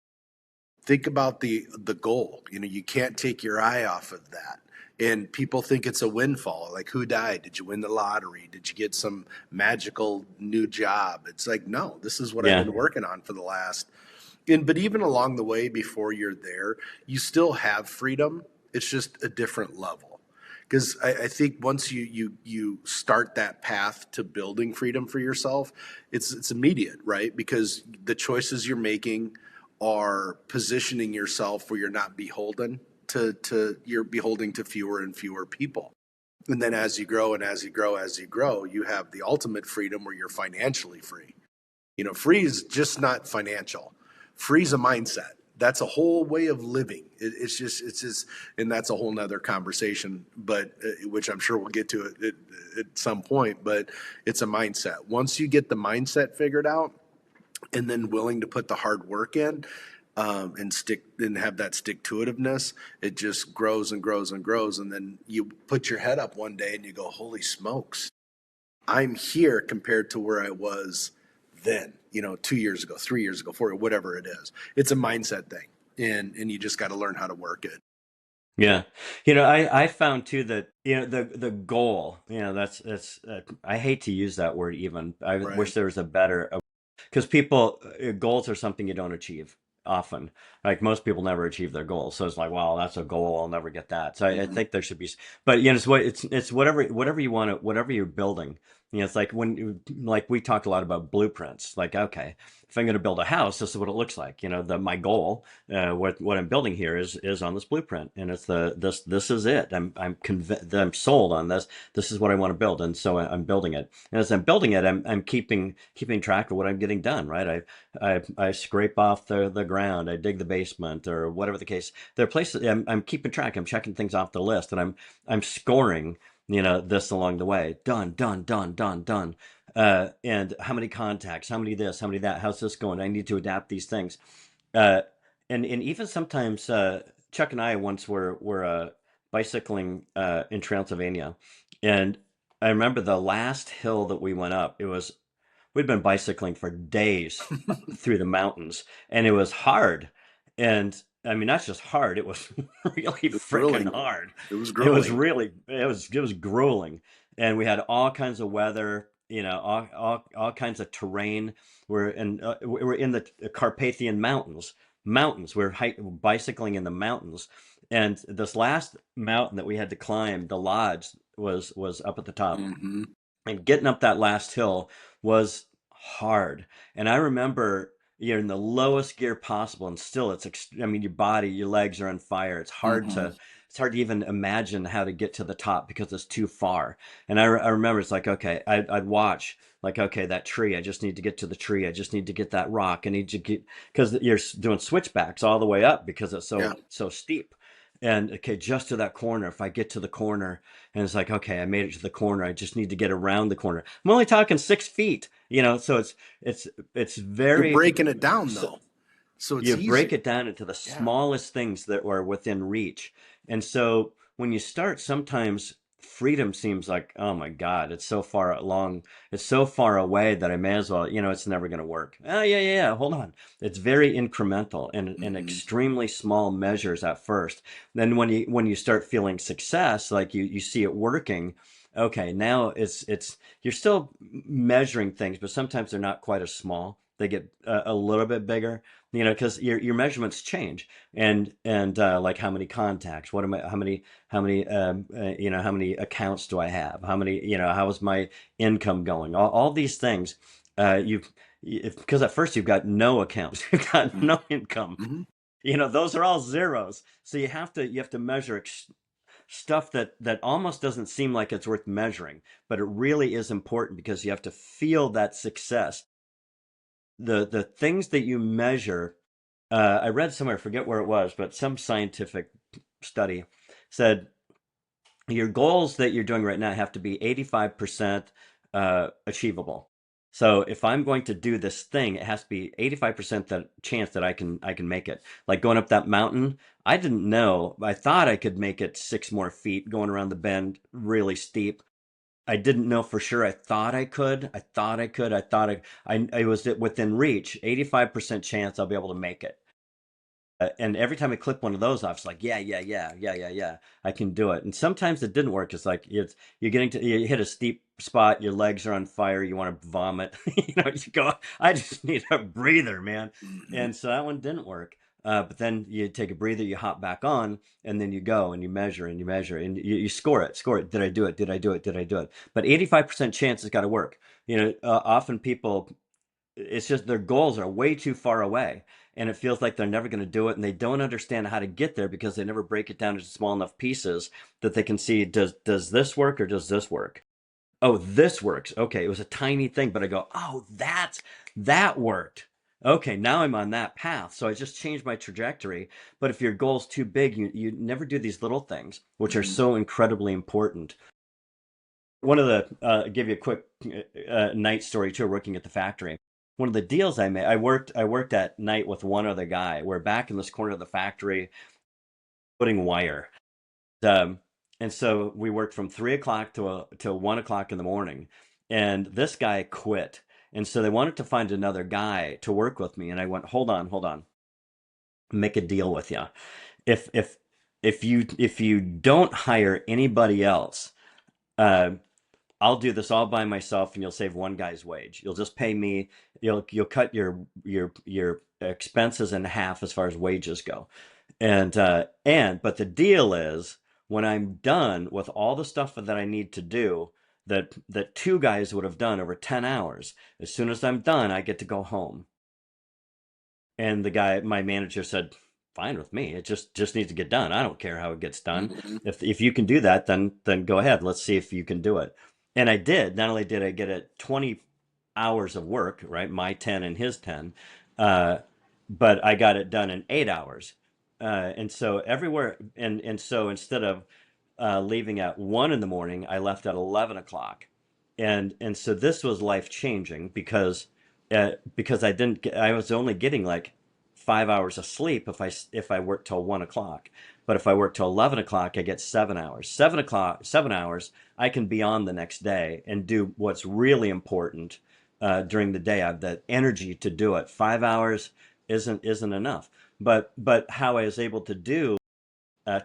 the goal. You can't take your eye off of that. And people think it's a windfall. Like, who died? Did you win the lottery? Did you get some magical new job? It's like, no, this is what I've Yeah. been working on for the last. But even along the way before you're there, you still have freedom. It's just a different level. Because I think once you start that path to building freedom for yourself, it's immediate, right? Because the choices you're making are positioning yourself where you're not beholden to you're beholden to fewer and fewer people. And then as you grow and as you grow, you have the ultimate freedom where you're financially free. Free is just not financial. Free is a mindset. That's a whole way of living. It's just, and that's a whole nother conversation, but which I'm sure we'll get to it at some point. But it's a mindset. Once you get the mindset figured out, and then willing to put the hard work in, and stick and have that stick to itiveness, it just grows and grows and grows. And then you put your head up one day and you go, "Holy smokes, I'm here compared to where I was then, 2 years ago, 3 years ago, 4, whatever it is." It's a mindset thing. And you just got to learn how to work it. Yeah. I found too that, the goal, that's I hate to use that word even. I Right. wish there was a better, because people, goals are something you don't achieve often. Like most people never achieve their goals. So it's like, well, that's a goal. I'll never get that. So I Hmm. think there should be, but it's whatever you want to, whatever you're building. It's like like we talked a lot about blueprints. Like, okay, if I'm going to build a house, this is what it looks like. My goal, what I'm building here is on this blueprint, and it's this is it. I'm convinced, I'm sold on this. This is what I want to build, and so I'm building it. And as I'm building it, I'm keeping track of what I'm getting done. Right, I scrape off the ground, I dig the basement, or whatever the case. There are places I'm keeping track. I'm checking things off the list, and I'm scoring. This along the way. Done, done, done, done, done. And how many contacts? How many this? How many that? How's this going? I need to adapt these things. Uh, and even sometimes, Chuck and I once were bicycling in Transylvania, and I remember the last hill that we went up. We'd been bicycling for days through the mountains, and it was hard. And I mean, that's just hard. It was really It was freaking grueling. hard. It was It was grueling. really, it was grueling. And we had all kinds of weather, all kinds of terrain. We're in the Carpathian Mountains. Mountains. We're bicycling in the mountains. And this last mountain that we had to climb, the lodge, was up at the top. Mm-hmm. And getting up that last hill was hard. And I remember you're in the lowest gear possible, and still I mean, your body, your legs are on fire. Mm-hmm. It's hard to even imagine how to get to the top because it's too far. And I remember it's like, okay, I'd watch like, okay, that tree, I just need to get to the tree. I just need to get that rock. I need to get, because you're doing switchbacks all the way up because it's Yeah. so steep. And okay, just to that corner, if I get to the corner, and it's like, okay, I made it to the corner. I just need to get around the corner. I'm only talking 6 feet, so it's You're very, breaking it down So, though, so it's you break easy. it down into the Yeah. smallest things that are within reach. And so when you start, sometimes freedom seems like, oh my God, it's so far along, it's so far away that I may as well, it's never going to work. Oh, yeah, hold on. It's very incremental and in Mm-hmm. extremely small measures at first. Then when you start feeling success, like you see it working, okay, now it's you're still measuring things, but sometimes they're not quite as small. They get a little bit bigger, because your measurements change, and like how many contacts, what am I, how many accounts do I have, how many, how is my income going, all these things, because at first you've got no accounts, you've got no income, Mm-hmm. those are all zeros, so you have to measure stuff that almost doesn't seem like it's worth measuring, but it really is important because you have to feel that success. The things that you measure, I read somewhere, I forget where it was, but some scientific study said your goals that you're doing right now have to be 85% achievable. So if I'm going to do this thing, it has to be 85% that chance that I can make it. Like going up that mountain, I didn't know. I thought I could make it 6 more feet going around the bend, really steep. I didn't know for sure. I thought I could. I thought I could. I was within reach. 85% chance I'll be able to make it. And every time I click one of those off, it's like, yeah, I can do it. And sometimes it didn't work. It's like you hit a steep spot, your legs are on fire, you want to vomit. You go, I just need a breather, man. Mm-hmm. And so that one didn't work. But then you take a breather, you hop back on, and then you go and you measure and you measure and you score it. Score it. Did I do it? Did I do it? Did I do it? But 85% chance has got to work. Often people, it's just their goals are way too far away, and it feels like they're never going to do it, and they don't understand how to get there because they never break it down into small enough pieces that they can see, does this work or does this work? Oh, this works. Okay, it was a tiny thing, but I go, oh, that worked. Okay, now I'm on that path, so I just changed my trajectory. But if your goal's too big, you never do these little things, which are Mm-hmm. so incredibly important. One of the give you a quick night story too. Working at the factory, one of the deals I made, I worked at night with one other guy. We're back in this corner of the factory putting wire, um, and so we worked from 3 o'clock to 1 o'clock in the morning, and this guy quit, and so they wanted to find another guy to work with me, and I went, hold on, make a deal with you. If you don't hire anybody else, uh, I'll do this all by myself, and you'll save one guy's wage. You'll just pay me. You'll cut your expenses in half as far as wages go. But the deal is, when I'm done with all the stuff that I need to do, that two guys would have done over 10 hours. As soon as I'm done, I get to go home. And my manager said, fine with me. It just needs to get done. I don't care how it gets done. Mm-hmm. If you can do that, then go ahead. Let's see if you can do it. And I did. Not only did I get it 20 hours of work, right? My 10 and his 10, uh, but I got it done in 8 hours. And so everywhere, and so instead of leaving at 1 in the morning, I left at 11 o'clock. And so this was life changing because I was only getting like 5 hours of sleep if I worked till 1 o'clock. But if I work till 11 o'clock, I get 7 hours. 7 o'clock, 7 hours, I can be on the next day and do what's really important during the day. I have the energy to do it. 5 hours isn't enough. But how I was able to do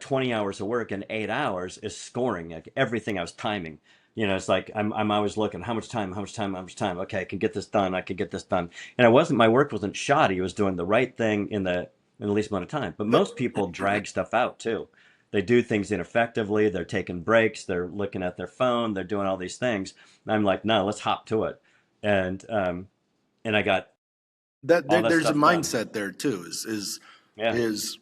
20 hours of work in 8 hours is scoring, like everything I was timing. It's like I'm always looking, how much time, how much time, how much time. Okay, I can get this done. I can get this done. And my work wasn't shoddy. It was doing the right thing in the least amount of time. But most people drag stuff out too. they do things ineffectively. They're taking breaks. They're looking at their phone. They're doing all these things. And I'm like, no, let's hop to it. And I got all that There's a stuff done. mindset there too. Yeah. Is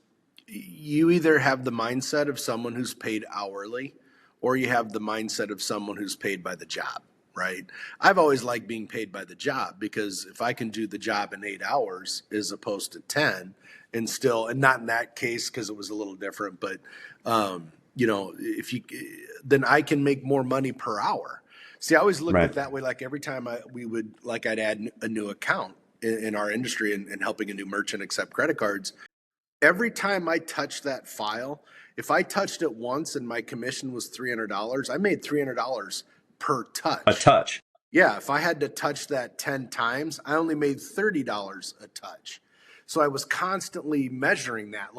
you either have the mindset of someone who's paid hourly, or you have the mindset of someone who's paid by the job, right? I've always liked being paid by the job, because if I can do the job in 8 hours as opposed to 10, and not in that case because it was a little different, but if you, then I can make more money per hour. See, I always looked at Right. it that way. Like every time I'd add a new account in our industry, and helping a new merchant accept credit cards. Every time I touched that file, if I touched it once and my commission was $300, I made $300 per A touch. touch. Yeah, if I had to touch that 10 times, I only made $30 a touch. So I was constantly measuring that.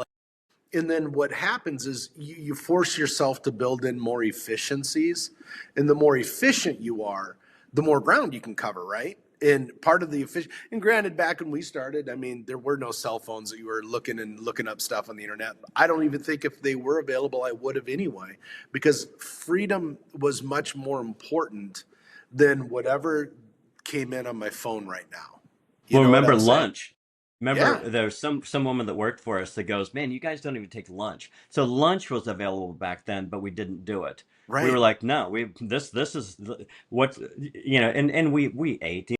And then what happens is you force yourself to build in more efficiencies. And the more efficient you are, the more ground you can cover, right? And part of the and granted, back when we started, I mean, there were no cell phones that you were looking up stuff on the internet. I don't even think if they were available, I would have anyway, because freedom was much more important than whatever came in on my phone right now. You Well, know what remember I'm saying? lunch. Remember, Yeah, there's some woman that worked for us that goes, "Man, you guys don't even take lunch." So lunch was available back then, but we didn't do it. We were right. like, "No, this is what and we ate.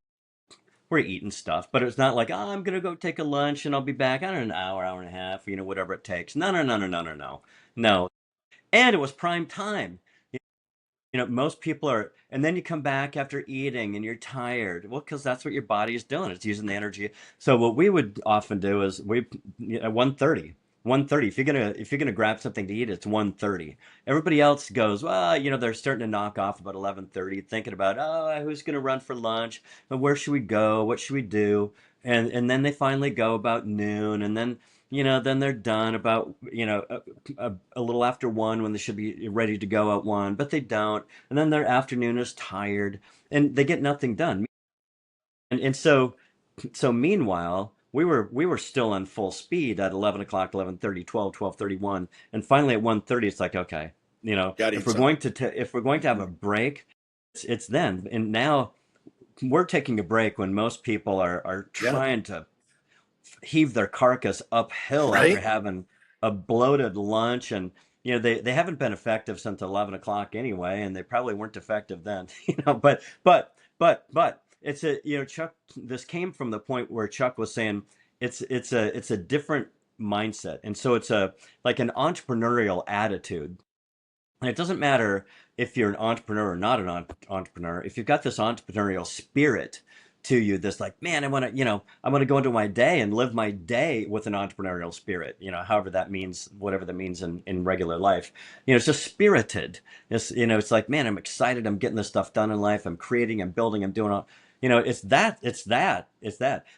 We're eating stuff, but it's not like, oh, I'm gonna go take a lunch and I'll be back in an hour and a half, whatever it takes. No, no, no, no, no, no, no, no. And it was prime time. Most people are, and then you come back after eating and you're tired. Well, because that's what your body is doing. It's using the energy. So what we would often do is at 1:30, 1:30. If you're gonna grab something to eat, it's 1:30. Everybody else goes, well, they're starting to knock off about 11:30, thinking about, oh, who's gonna run for lunch? But where should we go? What should we do? And then they finally go about noon, and then they're done about a little after 1 when they should be ready to go at 1, but they don't. And then their afternoon is tired and they get nothing done. And so meanwhile, we were still on full speed at 11 o'clock, 11:30, 12, 12:31. And finally at 1:30, it's like, okay, Got to if eat we're something. going if we're going to have a break, it's then. And now we're taking a break when most people are Yeah, trying to heave their carcass uphill after right. having a bloated lunch. And they haven't been effective since 11 o'clock anyway, and they probably weren't effective then. But it's Chuck, this came from the point where Chuck was saying it's a different mindset. And so it's a like an entrepreneurial attitude. And it doesn't matter if you're an entrepreneur or not an entrepreneur. If you've got this entrepreneurial spirit to you, this like, man, I want to go into my day and live my day with an entrepreneurial spirit, however that means, whatever that means in regular life. It's just spirited. It's like, man, I'm excited. I'm getting this stuff done in life. I'm creating, I'm building, I'm doing all, it's that.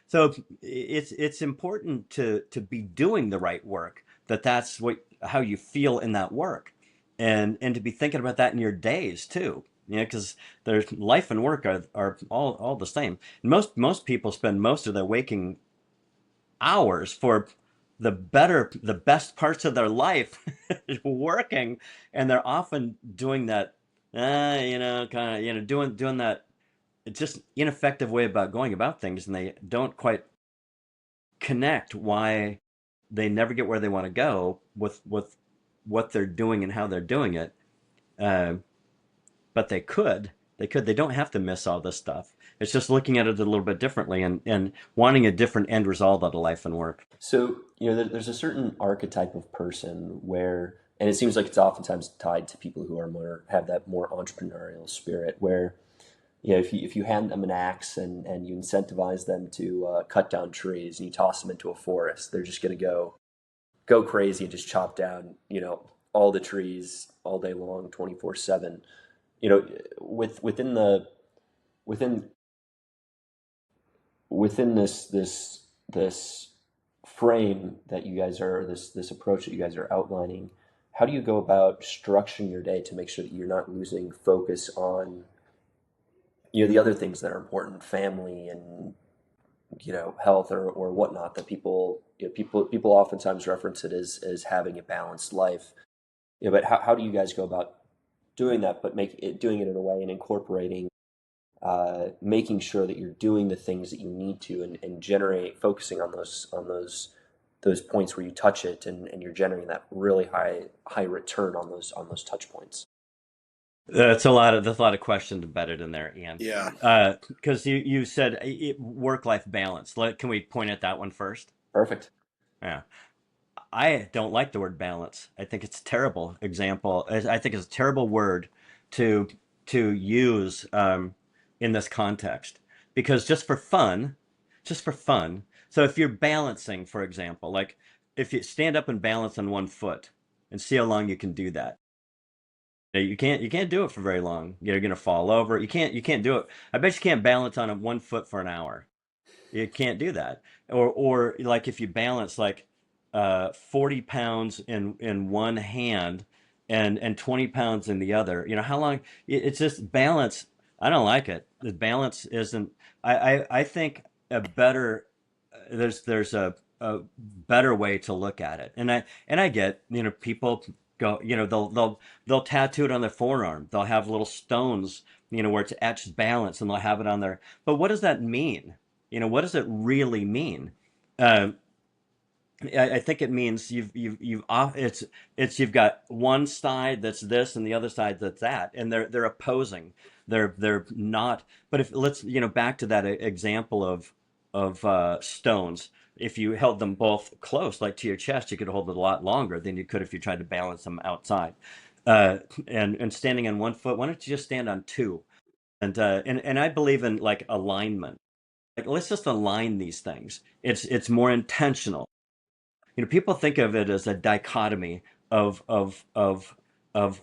So it's important to be doing the right work, that's how you feel in that work, and to be thinking about that in your days too. Because there's life and work are all the same. Most people spend most of their waking hours for the best parts of their life working, and they're often doing that, kind of, doing that. It's just ineffective way about going about things, and they don't quite connect why they never get where they want to go with what they're doing and how they're doing it. Uh, but they don't have to miss all this stuff. It's just looking at it a little bit differently, and wanting a different end result out of life and work. So, there's a certain archetype of person where, and it seems like it's oftentimes tied to people who are have that more entrepreneurial spirit, where, if you hand them an axe and you incentivize them to cut down trees and you toss them into a forest, they're just going to go crazy and just chop down, all the trees all day long, 24/7. Within within within this frame that you guys are this approach that you guys are outlining, how do you go about structuring your day to make sure that you're not losing focus on the other things that are important, family and health or whatnot, that people oftentimes reference it as having a balanced life. Yeah, but how do you guys go about doing that, but doing it in a way and incorporating, making sure that you're doing the things that you need to, and focusing on those points where you touch it, and you're generating that really high return on those touch points. There's a lot of questions embedded in there, Ian. Yeah. Because you said work-life balance. Can we point at that one first? Perfect. Yeah. I don't like the word balance. I think it's a terrible example. I think it's a terrible word to use in this context, because just for fun. So if you're balancing, for example, like if you stand up and balance on one foot and see how long you can do that. You can't do it for very long. You're gonna fall over. You can't do it. I bet you can't balance on a 1 foot for an hour. You can't do that. Or like if you balance like 40 pounds in one hand and 20 pounds in the other, how long it's just balance. I don't like it. The balance isn't, I think a better, there's a better way to look at it. And I get, people go, they'll tattoo it on their forearm. They'll have little stones, where it's etched balance, and they'll have it on there. But what does that mean? What does it really mean? Uh, I think it means you've got one side that's this and the other side that's that, and they're opposing. They're not. But if let's back to that example of stones. If you held them both close, like to your chest, you could hold it a lot longer than you could if you tried to balance them outside. And standing on 1 foot, why don't you just stand on two? And I believe in like alignment. Like let's just align these things. It's more intentional. People think of it as a dichotomy of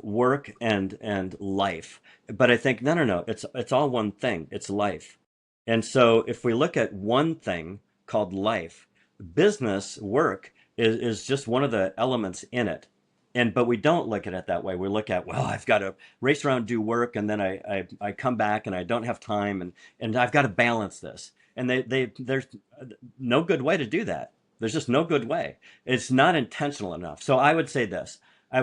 work and life, but I think no, it's all one thing. It's life. And so if we look at one thing called life, business work is just one of the elements in it. But we don't look at it that way. We look at, well, I've got to race around, do work, and then I come back and I don't have time, and I've got to balance this. And there's no good way to do that. There's just no good way. It's not intentional enough. So I would say this. I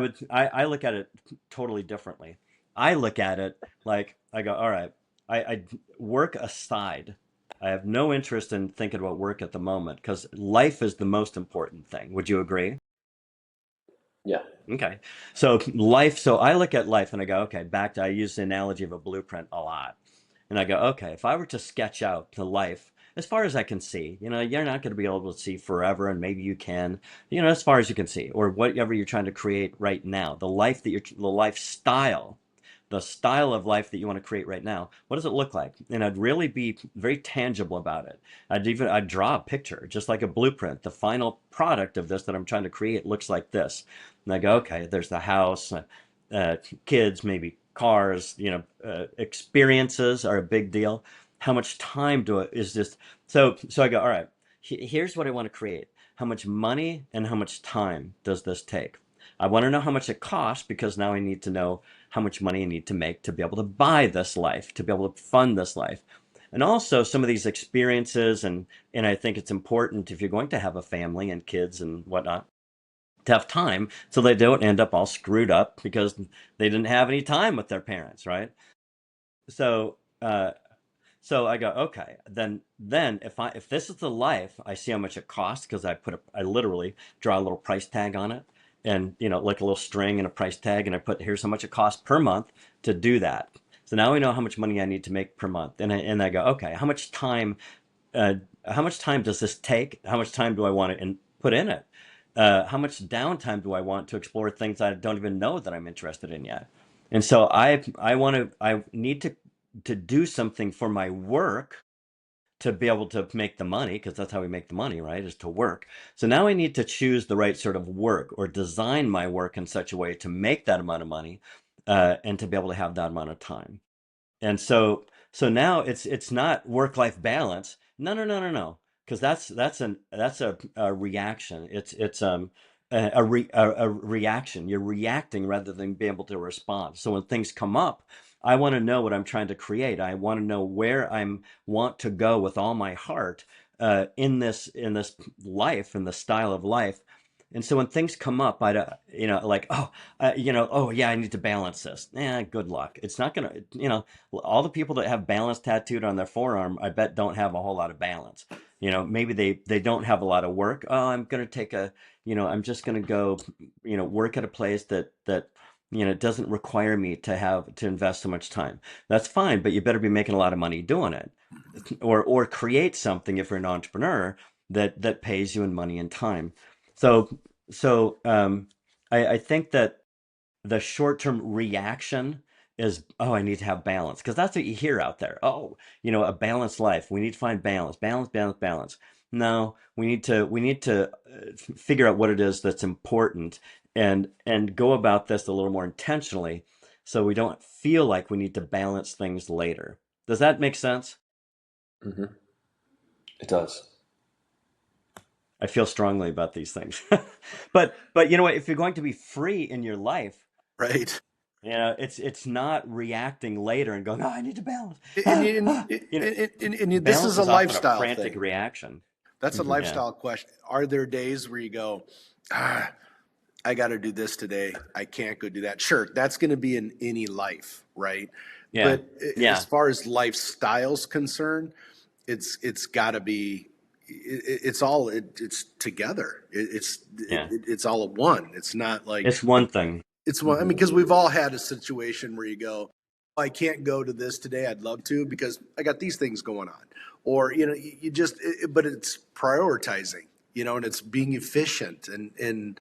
look at it totally differently. I look at it like I go, all right, I work aside. I have no interest in thinking about work at the moment because life is the most important thing. Would you agree? Yeah. Okay. So I look at life and I go, okay, I use the analogy of a blueprint a lot. And I go, okay, if I were to sketch out the life as far as I can see, you're not going to be able to see forever, and maybe you can, as far as you can see, or whatever you're trying to create right now, the lifestyle, the style of life that you want to create right now, what does it look like? And I'd really be very tangible about it. I'd draw a picture, just like a blueprint. The final product of this that I'm trying to create looks like this. And I go, okay, there's the house, kids, maybe cars, experiences are a big deal. How much time is this? So I go, all right, here's what I want to create. How much money and how much time does this take? I want to know how much it costs, because now I need to know how much money I need to make to be able to buy this life, to be able to fund this life. And also some of these experiences, and I think it's important if you're going to have a family and kids and whatnot, to have time so they don't end up all screwed up because they didn't have any time with their parents, right? So so I go, okay, then if this is the life, I see how much it costs, because I literally draw a little price tag on it, and like a little string and a price tag, and I put, here's how much it costs per month to do that. So now we know how much money I need to make per month, and I go, okay, how much time does this take? How much time do I want to put in it? How much downtime do I want to explore things I don't even know that I'm interested in yet? And so I need to do something for my work to be able to make the money, because that's how we make the money, right? Is to work. So now I need to choose the right sort of work, or design my work in such a way to make that amount of money, and to be able to have that amount of time. And so now it's not work-life balance. No. Because that's a reaction. It's a reaction. You're reacting rather than being able to respond. So when things come up, I want to know what I'm trying to create. I want to know where I want to go with all my heart, in this life, in the style of life. And so when things come up, I don't, like, oh yeah, I need to balance this. Good luck. It's not gonna, all the people that have balance tattooed on their forearm, I bet don't have a whole lot of balance. Maybe they don't have a lot of work. Oh, I'm gonna take I'm just gonna go, work at a place that doesn't require me to invest so much time. That's fine, but you better be making a lot of money doing it, or create something if you're an entrepreneur that pays you in money and time. So I think that the short-term reaction is, oh, I need to have balance, because that's what you hear out there. Oh, a balanced life. We need to find balance, balance, balance, balance. No, we need to figure out what it is that's important, and go about this a little more intentionally, so we don't feel like we need to balance things later. Does that make sense? Hmm. It does. I feel strongly about these things. But you know what? If you're going to be free in your life, Right. it's not reacting later and going, oh, I need to balance. And, this is Balance a is often a lifestyle frantic thing. reaction. That's a Hmm. Yeah. lifestyle question. Are there days where you go, I got to do this today. I can't go do that. Sure, that's going to be in any life, right? Yeah. But as Yeah. far as lifestyle's concerned, it's got to be. It's all it's together. Yeah. It's all at one. It's not like It's one thing. it's one. I mean, Hmm. because we've all had a situation where you go, I can't go to this today. I'd love to because I got these things going on, or you just. But it's prioritizing, and it's being efficient and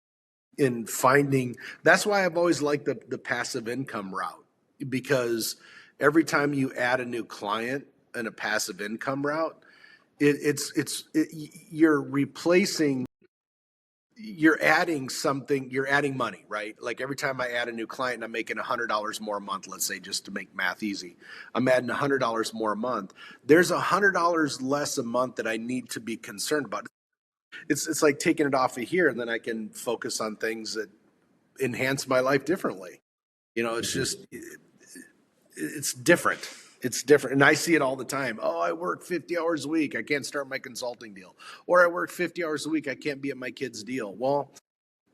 in finding. That's why I've always liked the passive income route, because every time you add a new client in a passive income route, you're replacing, you're adding something, you're adding money, right? Like every time I add a new client and I'm making $100 more a month, let's say, just to make math easy, I'm adding $100 more a month. There's $100 less a month that I need to be concerned about. It's like taking it off of here, and then I can focus on things that enhance my life differently. It's Hmm. just it's different. It's different. And I see it all the time. Oh, I work 50 hours a week. I can't start my consulting deal. Or I work 50 hours a week. I can't be at my kid's deal. Well,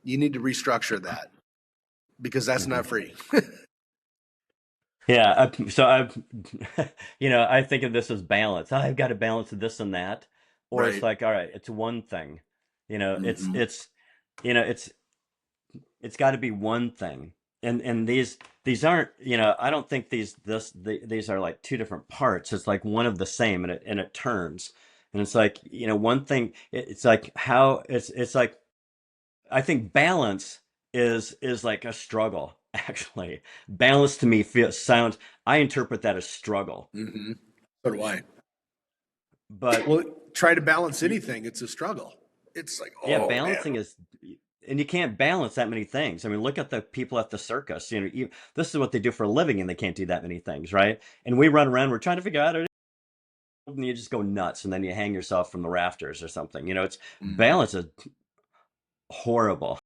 you need to restructure that because that's Hmm. not free. Yeah. So I think of this as balance. I've got to balance this and that, or it's Right. like, all right, it's one thing. You know, it's Hmm. it's you know, it's got to be one thing. And these aren't, I don't think these are like two different parts. It's like one of the same, and it turns. And it's like, one thing, it's like how it's like, I think balance is like a struggle. Actually, balance to me sounds, I interpret that as struggle. Hmm. So do I. But Well, try to balance y- anything. It's a struggle. It's like, yeah, oh man. balancing is, and you can't balance that many things. I mean, look at the people at the circus. This is what they do for a living, and they can't do that many things, right? And we run around, we're trying to figure out, and you just go nuts, and then you hang yourself from the rafters or something. It's Hmm. balance is horrible.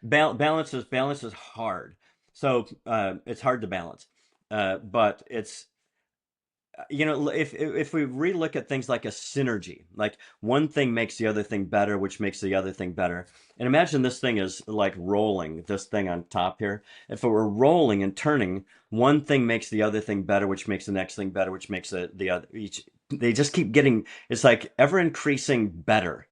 Balance is hard. So it's hard to balance. But it's, if we relook at things like a synergy, like one thing makes the other thing better, which makes the other thing better. And imagine this thing is like rolling, this thing on top here. If it were rolling and turning, one thing makes the other thing better, which makes the next thing better, which makes the other each. They just keep getting. It's like ever increasing better.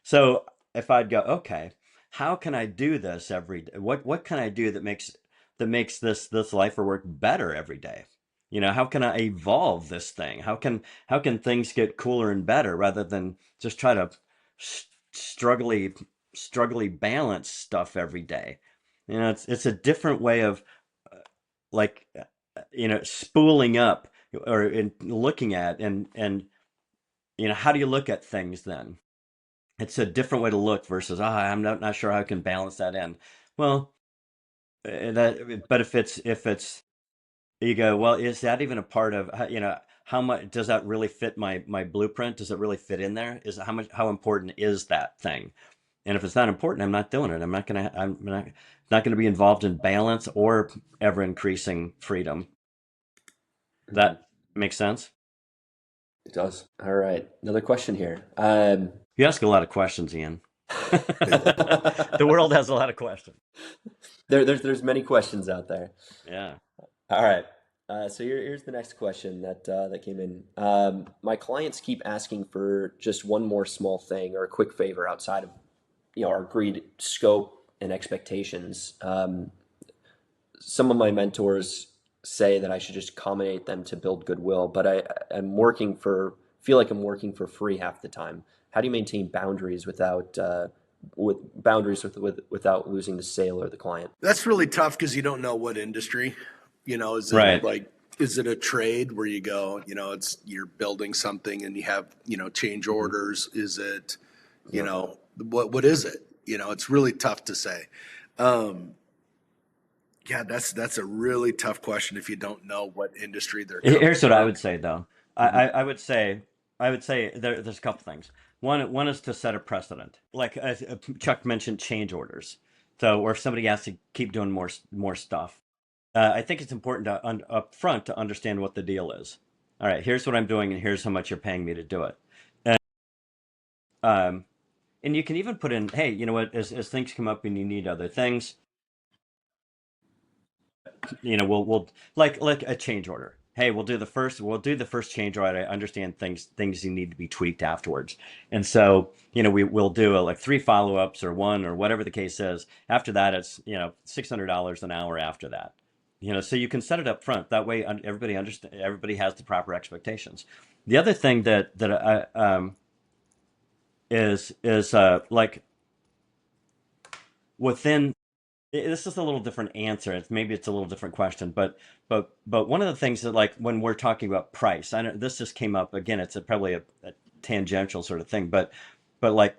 So if I'd go, okay, how can I do this every day? What can I do that makes this life or work better every day? How can I evolve this thing? How can things get cooler and better rather than just try to struggly balance stuff every day? It's a different way of, like, spooling up, or looking at, and how do you look at things then? It's a different way to look versus, I'm not sure how I can balance that in. Well, but if it's you go, well, is that even a part of, how much does that really fit my blueprint? Does it really fit in there? How important is that thing? And if it's not important, I'm not doing it. I'm not gonna be involved in balance or ever increasing freedom. Hmm. That makes sense. It does. All right. Another question here. You ask a lot of questions, Ian. The world has a lot of questions. There's many questions out there. Yeah. All right. So here's the next question that came in. My clients keep asking for just one more small thing or a quick favor outside of our agreed scope and expectations. Some of my mentors say that I should just accommodate them to build goodwill, but feel like I'm working for free half the time. How do you maintain boundaries without losing the sale or the client? That's really tough because you don't know what industry. Is it Right. like, is it a trade where you go, you're building something and you have, change orders? Is it, what is it? It's really tough to say. Yeah, that's a really tough question if you don't know what industry they're coming Here's what I from. would say though. Mhm. I would say there's a couple things. One is to set a precedent. Like Chuck mentioned, change orders. So, or if somebody has to keep doing more stuff, I think it's important up front to understand what the deal is. All right, here's what I'm doing, and here's how much you're paying me to do it. And, um, and you can even put in, hey, you know what? As things come up and you need other things, we'll like a change order. Hey, we'll do the first change order. I understand things you need to be tweaked afterwards. And so, we'll do like 3 follow-ups or one or whatever the case is. After that, it's, $600 an hour after that. So you can set it up front. That way everybody has the proper expectations. The other thing that is like within this is a little different answer. Maybe it's a little different question, but one of the things that, like, when we're talking about price, I know this just came up again. It's probably a tangential sort of thing, but like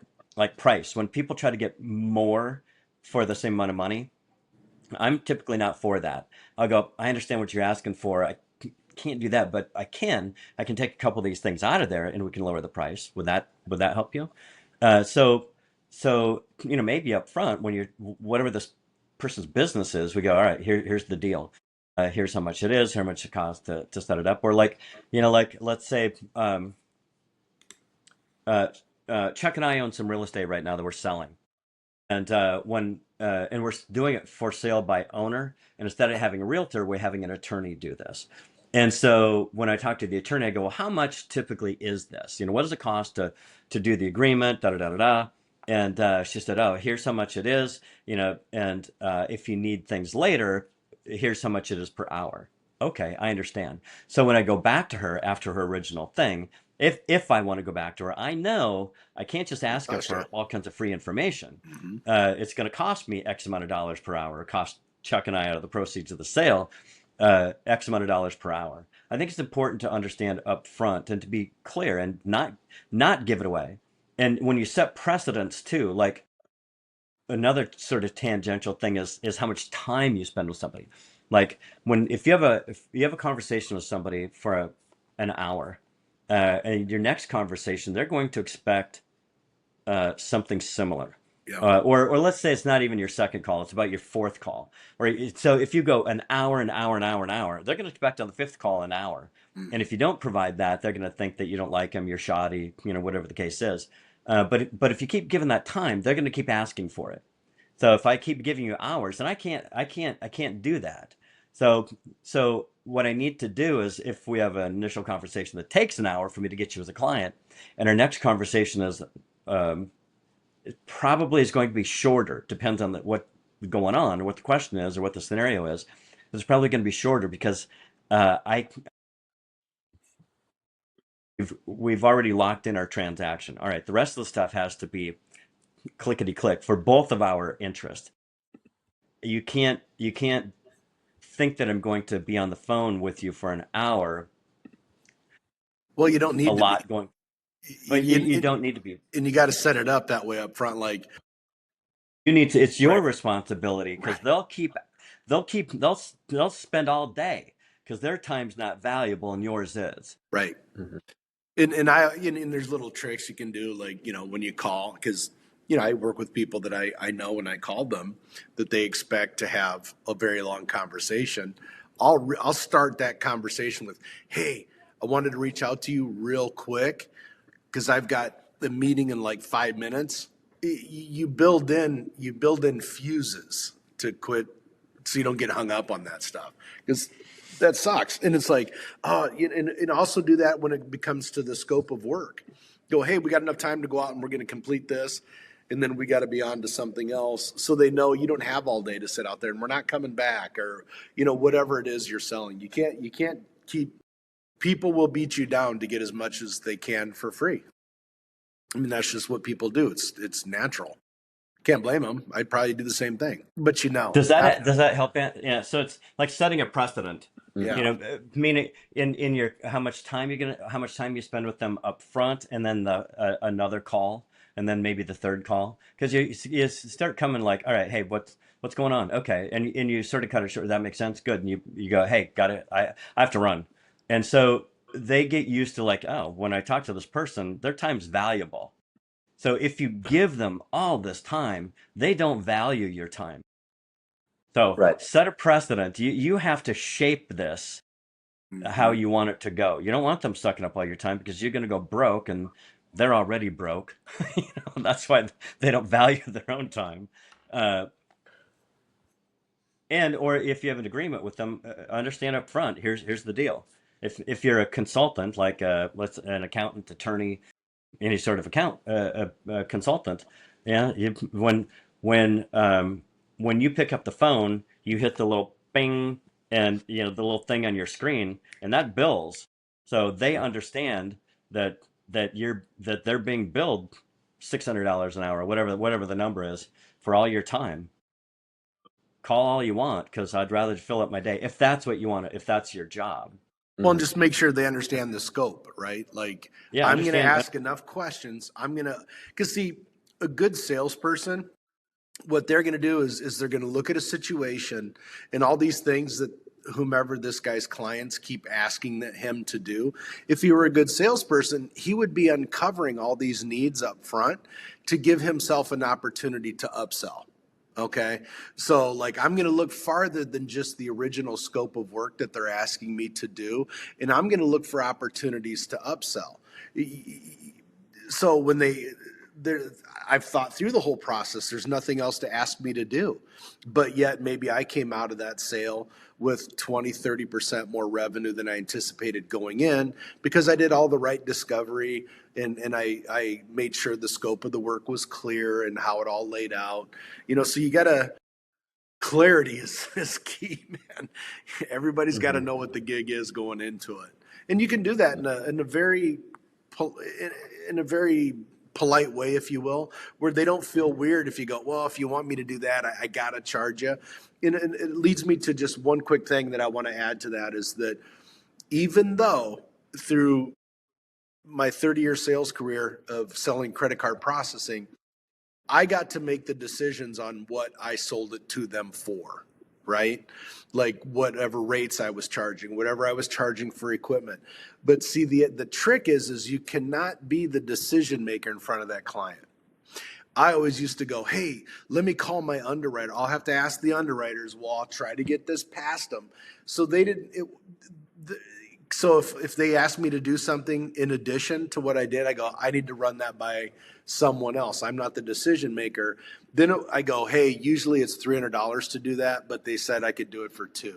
price. When people try to get more for the same amount of money, I'm typically not for that. I'll go, I understand what you're asking for. I can't do that, but I can take a couple of these things out of there and we can lower the price. Would that help you? So maybe up front when you're whatever this person's business is, we go, all right, here's the deal. Here's how much it is, how much it costs to set it up. Or like let's say uh, Chuck and I own some real estate right now that we're selling. And we're doing it for sale by owner, and instead of having a realtor, we're having an attorney do this. And so when I talk to the attorney, I go, well, how much typically is this? What does it cost to do the agreement? Da da da da da. And she said, oh, here's how much it is. And if you need things later, here's how much it is per hour. Okay, I understand. So when I go back to her after her original thing, if I want to go back to her, I know I can't just ask her for Gotcha. all kinds of free information. Hmm. It's going to cost me X amount of dollars per hour. It cost Chuck and I out of the proceeds of the sale X amount of dollars per hour. I think it's important to understand up front and to be clear and not give it away. And when you set precedents too, like another sort of tangential thing is how much time you spend with somebody. Like if you have a conversation with somebody for an hour, and your next conversation, they're going to expect something similar. Yeah. Or let's say it's not even your second call, it's about your fourth call. So if you go an hour, an hour, an hour, an hour, they're going to expect on the fifth call an hour. Mm. And if you don't provide that, they're going to think that you don't like them, you're shoddy, whatever the case is. But if you keep giving that time, they're going to keep asking for it. So if I keep giving you hours, then I can't do that. So what I need to do is, if we have an initial conversation that takes an hour for me to get you as a client, and our next conversation is um, it probably is going to be shorter. Depends on what's going on, or what the question is, or what the scenario is. It's probably going to be shorter because I we've already locked in our transaction. All right, the rest of the stuff has to be clickety click for both of our interest. You can't think that I'm going to be on the phone with you for an hour, Well, you don't a need to be. lot going, but you don't need to be. And you got to set it up that way up front. Like, You need to. It's your right, responsibility because right, they'll spend all day because their time's not valuable and yours is. right. Mhm. And there's little tricks you can do, like, when you call, because, I work with people that I know when I called them that they expect to have a very long conversation. I'll start that conversation with, hey, I wanted to reach out to you real quick because I've got the meeting in like 5 minutes. you build in fuses to quit, so you don't get hung up on that stuff, because that sucks. And it's like, and also do that when it becomes to the scope of work. Go, hey, we got enough time to go out and we're going to complete this, and then we got to be on to something else, so they know you don't have all day to sit out there and we're not coming back, or whatever it is you're selling. You can't keep, people will beat you down to get as much as they can for free. I mean, that's just what people do. It's natural. Can't blame them. I'd probably do the same thing. But Does that help? Yeah. So it's like setting a precedent. yeah. Meaning in your how much time you spend with them up front, and then the another call, and then maybe the third call, because you start coming like, all right, hey, what's going on? Okay, and you sort of cut it short. That makes sense. Good. And you go, hey, got it. I have to run, and so they get used to like, oh, when I talk to this person, their time's valuable. So if you give them all this time, they don't value your time. So Right. set a precedent. You have to shape this how you want it to go. You don't want them sucking up all your time, because you're going to go broke, and they're already broke. That's why they don't value their own time. Or if you have an agreement with them, understand up front. Here's the deal. If you're a consultant, like an accountant, attorney, any sort of consultant, yeah, when you pick up the phone, you hit the little bing, and the little thing on your screen, and that bills. So they understand that they're being billed $600 an hour, whatever the number is, for all your time. Call all you want, because I'd rather fill up my day, if that's what you want, if that's your job. Well, and just make sure they understand the scope, right? Like, Yeah, I'm going to understand ask enough questions. Because see, a good salesperson, what they're going to do is they're going to look at a situation and all these things that whomever this guy's clients keep asking him to do. If he were a good salesperson, he would be uncovering all these needs up front to give himself an opportunity to upsell. Okay. So like, I'm going to look farther than just the original scope of work that they're asking me to do. And I'm going to look for opportunities to upsell. So when I've thought through the whole process, there's nothing else to ask me to do, but yet maybe I came out of that sale with 20, 30% more revenue than I anticipated going in, because I did all the right discovery, and I made sure the scope of the work was clear and how it all laid out. So you gotta, clarity is key, man. Everybody's got to know what the gig is going into it, and you can do that in a very polite way, if you will, where they don't feel weird if you go, well, if you want me to do that, I gotta charge you. And it leads me to just one quick thing that I want to add to that, is that even though through my 30-year sales career of selling credit card processing, I got to make the decisions on what I sold it to them for, right? Like whatever rates I was charging, whatever I was charging for equipment. But see, the trick is you cannot be the decision maker in front of that client. I always used to go, hey, let me call my underwriter. I'll have to ask the underwriters. Well, I'll try to get this past them. So they didn't. So if they asked me to do something in addition to what I did, I go, I need to run that by someone else. I'm not the decision maker. Then I go, hey, usually it's $300 to do that, but they said I could do it for $2.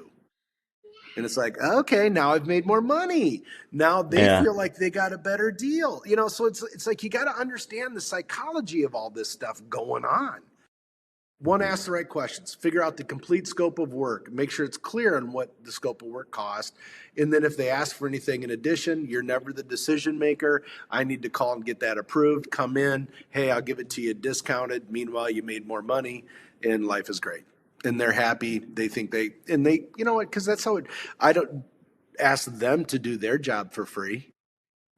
And it's like, okay, now I've made more money. Now they feel like they got a better deal. So it's like, you got to understand the psychology of all this stuff going on. One, ask the right questions, figure out the complete scope of work, make sure it's clear on what the scope of work costs. And then if they ask for anything in addition, you're never the decision maker. I need to call and get that approved. Come in. Hey, I'll give it to you discounted. Meanwhile, you made more money and life is great. And they're happy. They think you know what? Because that's how I don't ask them to do their job for free.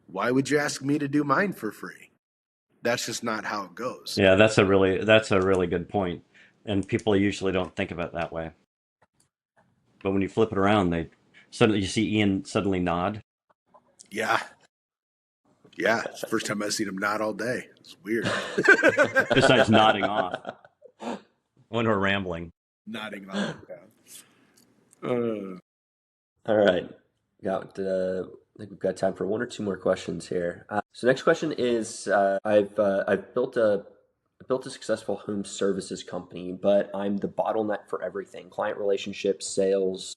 Why would you ask me to do mine for free? That's just not how it goes. Yeah, that's a really good point. And people usually don't think of it that way. But when you flip it around, you see Ian suddenly nod. Yeah. Yeah. It's the first time I've seen him nod all day. It's weird. Besides nodding off when we're rambling. Nodding off. Yeah. All right. I think we've got time for one or two more questions here. So next question is, I've built a I built a successful home services company, but I'm the bottleneck for everything: client relationships, sales,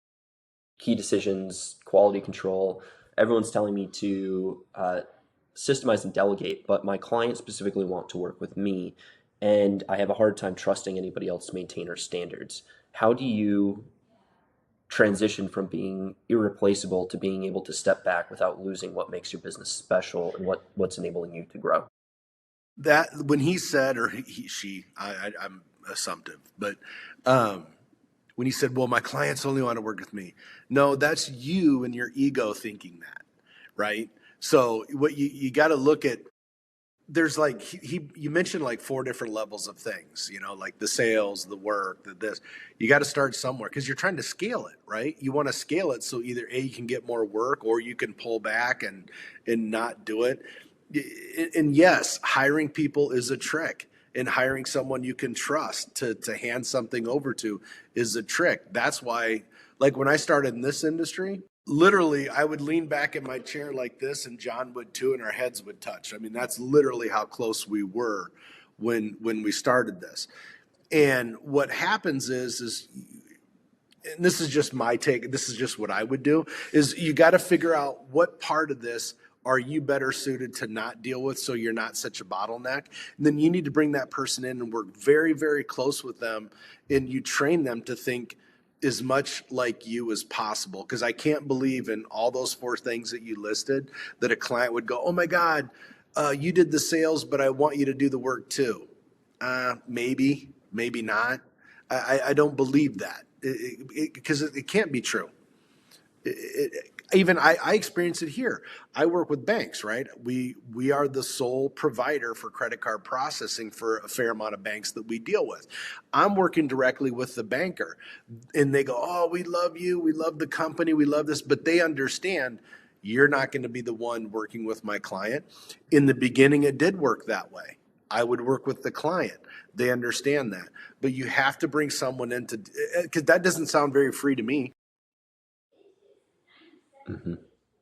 key decisions, quality control. Everyone's telling me to systemize and delegate, but my clients specifically want to work with me, and I have a hard time trusting anybody else to maintain our standards. How do you transition from being irreplaceable to being able to step back without losing what makes your business special and what's enabling you to grow? That when he said, or she, I'm assumptive, but um, when he said, well, my clients only want to work with me. No, that's you and your ego thinking that, right? So what you got to look at, there's like, you mentioned like four different levels of things, like the sales, the work, this. You got to start somewhere because you're trying to scale it, right? You want to scale it so either A, you can get more work, or you can pull back and not do it. And yes, hiring people is a trick, and hiring someone you can trust to hand something over to is a trick. That's why, like when I started in this industry, literally I would lean back in my chair like this, and John would too, and our heads would touch. I mean, that's literally how close we were when we started this. And what happens is and this is just my take, this is just what I would do, is you got to figure out what part of this are you better suited to not deal with, so you're not such a bottleneck. And then you need to bring that person in and work very, very close with them, and you train them to think as much like you as possible. Because I can't believe in all those four things that you listed that a client would go, oh my God, you did the sales, but I want you to do the work too. Maybe, maybe not. I don't believe that, because it can't be true. Even I experience it here. I work with banks, right? We are the sole provider for credit card processing for a fair amount of banks that we deal with. I'm working directly with the banker, and they go, oh, we love you, we love the company, we love this, but they understand you're not going to be the one working with my client. In the beginning, it did work that way. I would work with the client. They understand that. But you have to bring someone into, because that doesn't sound very free to me. Mm-hmm.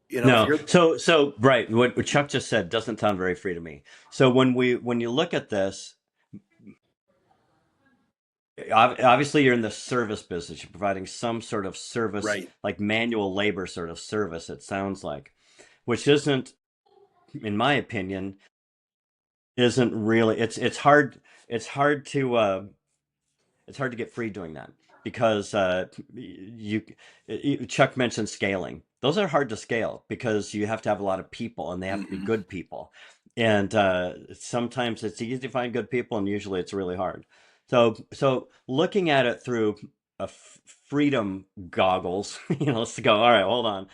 If No, you're, so right, what Chuck just said doesn't sound very free to me. So when you look at this, obviously you're in the service business. You're providing some sort of service, right. like manual labor sort of service, it sounds like, which isn't, in my opinion, isn't really. It's hard to get free doing that because Chuck mentioned scaling. Those are hard to scale because you have to have a lot of people, and they have to be Mm-hmm. good people. And sometimes it's easy to find good people, and usually it's really hard. So looking at it through freedom goggles, let's go. All right, hold on.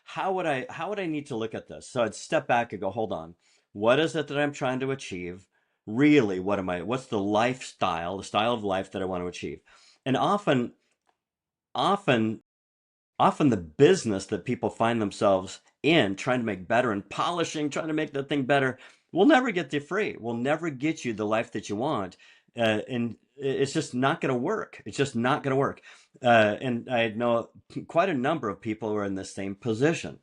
How would I need to look at this? So I'd step back and go, hold on. What is it that I'm trying to achieve? Really, what's the style of life that I want to achieve? And often often the business that people find themselves in, trying to make better and polishing, trying to make that thing better, will never get you free, will never get you the life that you want. And it's just not going to work. It's just not going to work. And I know quite a number of people who are in the same position.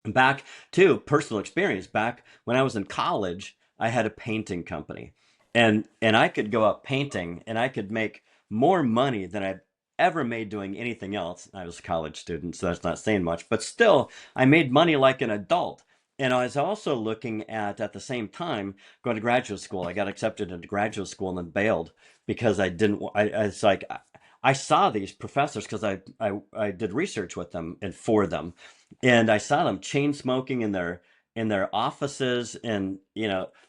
Back to personal experience, back when I was in college, I had a painting company, and I could go out painting, and I could make more money than I'd ever made doing anything else. I was a college student, so that's not saying much, but still, I made money like an adult. And I was also looking at the same time, going to graduate school. I got accepted into graduate school and then bailed because I didn't. It's like I saw these professors because I did research with them and for them, and I saw them chain smoking in their offices, and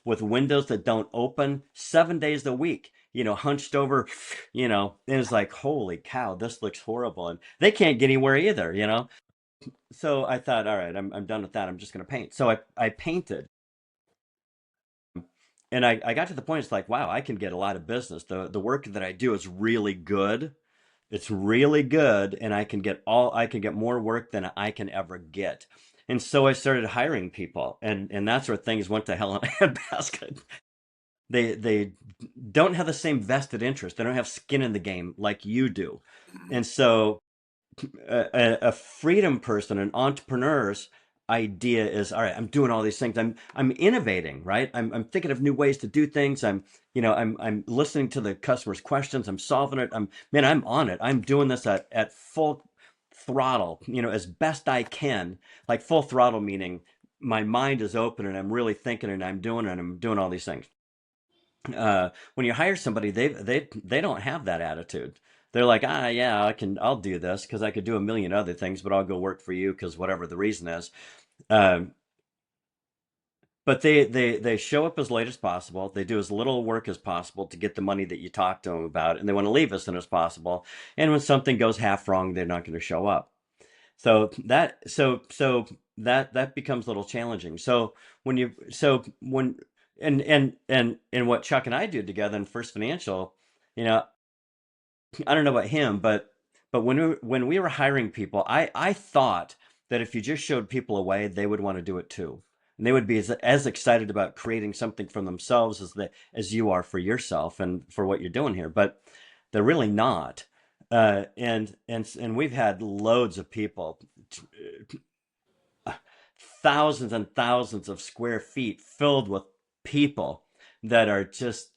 with windows that don't open 7 days a week, hunched over, and it's like, holy cow, this looks horrible, and they can't get anywhere either. So I thought, all right, I'm done with that. I'm just going to paint. So I painted, and I got to the point, it's like, wow, I can get a lot of business. The work that I do is really good. It's really good, and I can get more work than I can ever get. And so I started hiring people, and that's where things went to hell in a handbasket. They don't have the same vested interest. They don't have skin in the game like you do. And so a freedom person, an entrepreneurs, idea is, all right, I'm doing all these things. I'm innovating, right? I'm thinking of new ways to do things. I'm listening to the customer's questions. I'm solving it. I'm on it. I'm doing this at full throttle, as best I can. Like full throttle meaning my mind is open and I'm really thinking and I'm doing all these things. When you hire somebody, they don't have that attitude. They're like, yeah, I'll do this because I could do a million other things, but I'll go work for you because whatever the reason is. Um, but they show up as late as possible. They do as little work as possible to get the money that you talk to them about, and they want to leave as soon as possible. And when something goes half wrong, they're not going to show up. So that becomes a little challenging. And what Chuck and I do together in First Financial, you know, I don't know about him, but when we were hiring people, I thought that if you just showed people a way, they would want to do it too. And they would be as excited about creating something for themselves as you are for yourself and for what you're doing here. But they're really not. And we've had loads of people, thousands and thousands of square feet filled with people that are just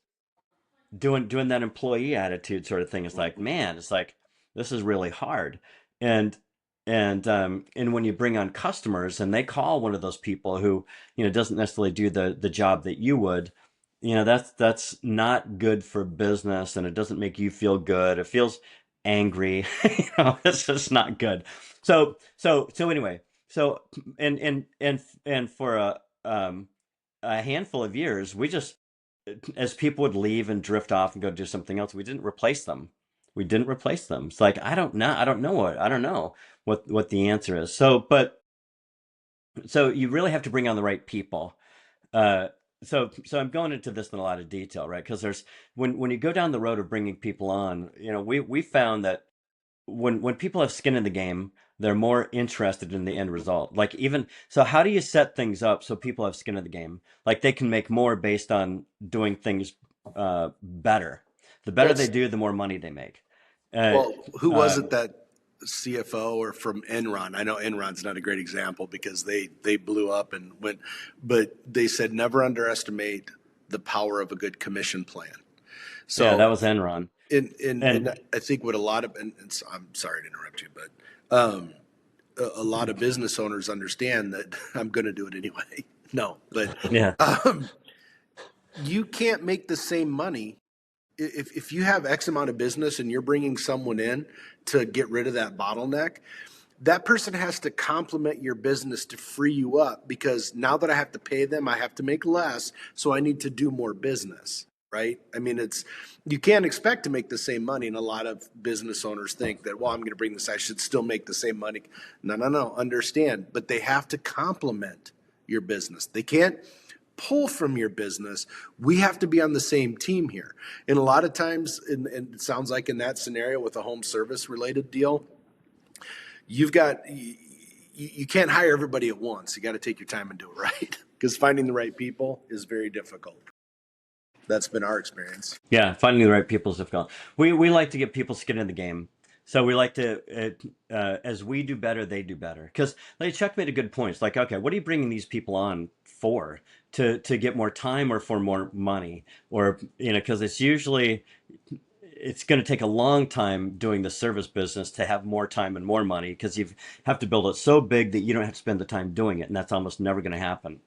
doing that employee attitude sort of thing. It's like, man, it's like this is really hard. And and when you bring on customers and they call one of those people who, doesn't necessarily do the job that you would, that's not good for business and it doesn't make you feel good. It feels angry. It's just not good. So anyway, so and for a handful of years, we just, as people would leave and drift off and go do something else, we didn't replace them. We didn't replace them. It's like, I don't know what the answer is. So you really have to bring on the right people. Uh, so I'm going into this in a lot of detail, right? Because when you go down the road of bringing people on, we found that when people have skin in the game, they're more interested in the end result. Like even so, how do you set things up so people have skin in the game? Like they can make more based on doing things better. The better they Well, do, the more money they make. Uh, well, who was it um, that CFO or from Enron? I know Enron's not a great example because they blew up and went, but they said never underestimate the power of a good commission plan. yeah, So that was Enron. and And I think what a lot of and I'm sorry to interrupt you, but a lot of business owners understand that I'm going to do it anyway. No, but yeah, um, you can't make the same money if you have X amount of business and you're bringing someone in to get rid of that bottleneck. That person has to complement your business to free you up because now that I have to pay them, I have to make less, so I need to do more business, right? I mean, it's you can't expect to make the same money, and a lot of business owners think that, well, I'm going to bring this, I should still make the same money. No, no, no, understand, but they have to complement your business. They can't pull from your business. We have to be on the same team here. And a lot of times, and it sounds like in that scenario with a home service related deal, you've got you can't hire everybody at once. You got to take your time and do it right because finding the right people is very difficult. That's been our experience. yeah, finding the right people is difficult. We like to get people skin in the game. So we like to, as we do better, they do better. Because like Chuck made a good point. It's like, okay, what are you bringing these people on for? To get more time or for more money? Or, because it's going to take a long time doing the service business to have more time and more money because you have to build it so big that you don't have to spend the time doing it. And that's almost never going to happen.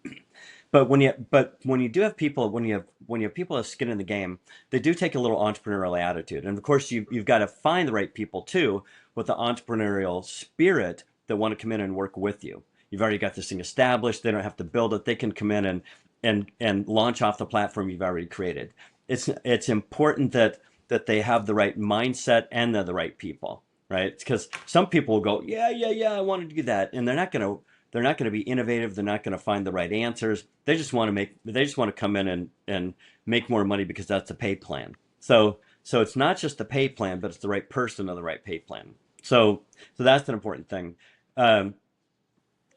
But when you do have people, when you have people with skin in the game, they do take a little entrepreneurial attitude. And of course, you've got to find the right people too with the entrepreneurial spirit that want to come in and work with you. You've already got this thing established. They don't have to build it. They can come in and launch off the platform you've already created. It's important that they have the right mindset and they're the right people, right? Because some people will go, yeah, I want to do that, and they're not going to be innovative. They're not going to find the right answers. They just want to come in and make more money because that's the pay plan. So it's not just the pay plan, but it's the right person or the right pay plan. So that's an important thing. Um,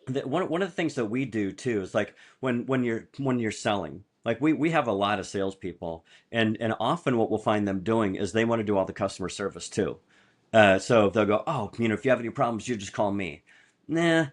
one of the things that we do too is like when you're selling, like we have a lot of salespeople, and often what we'll find them doing is they want to do all the customer service too. So they'll go, oh, if you have any problems, you just call me. Nah,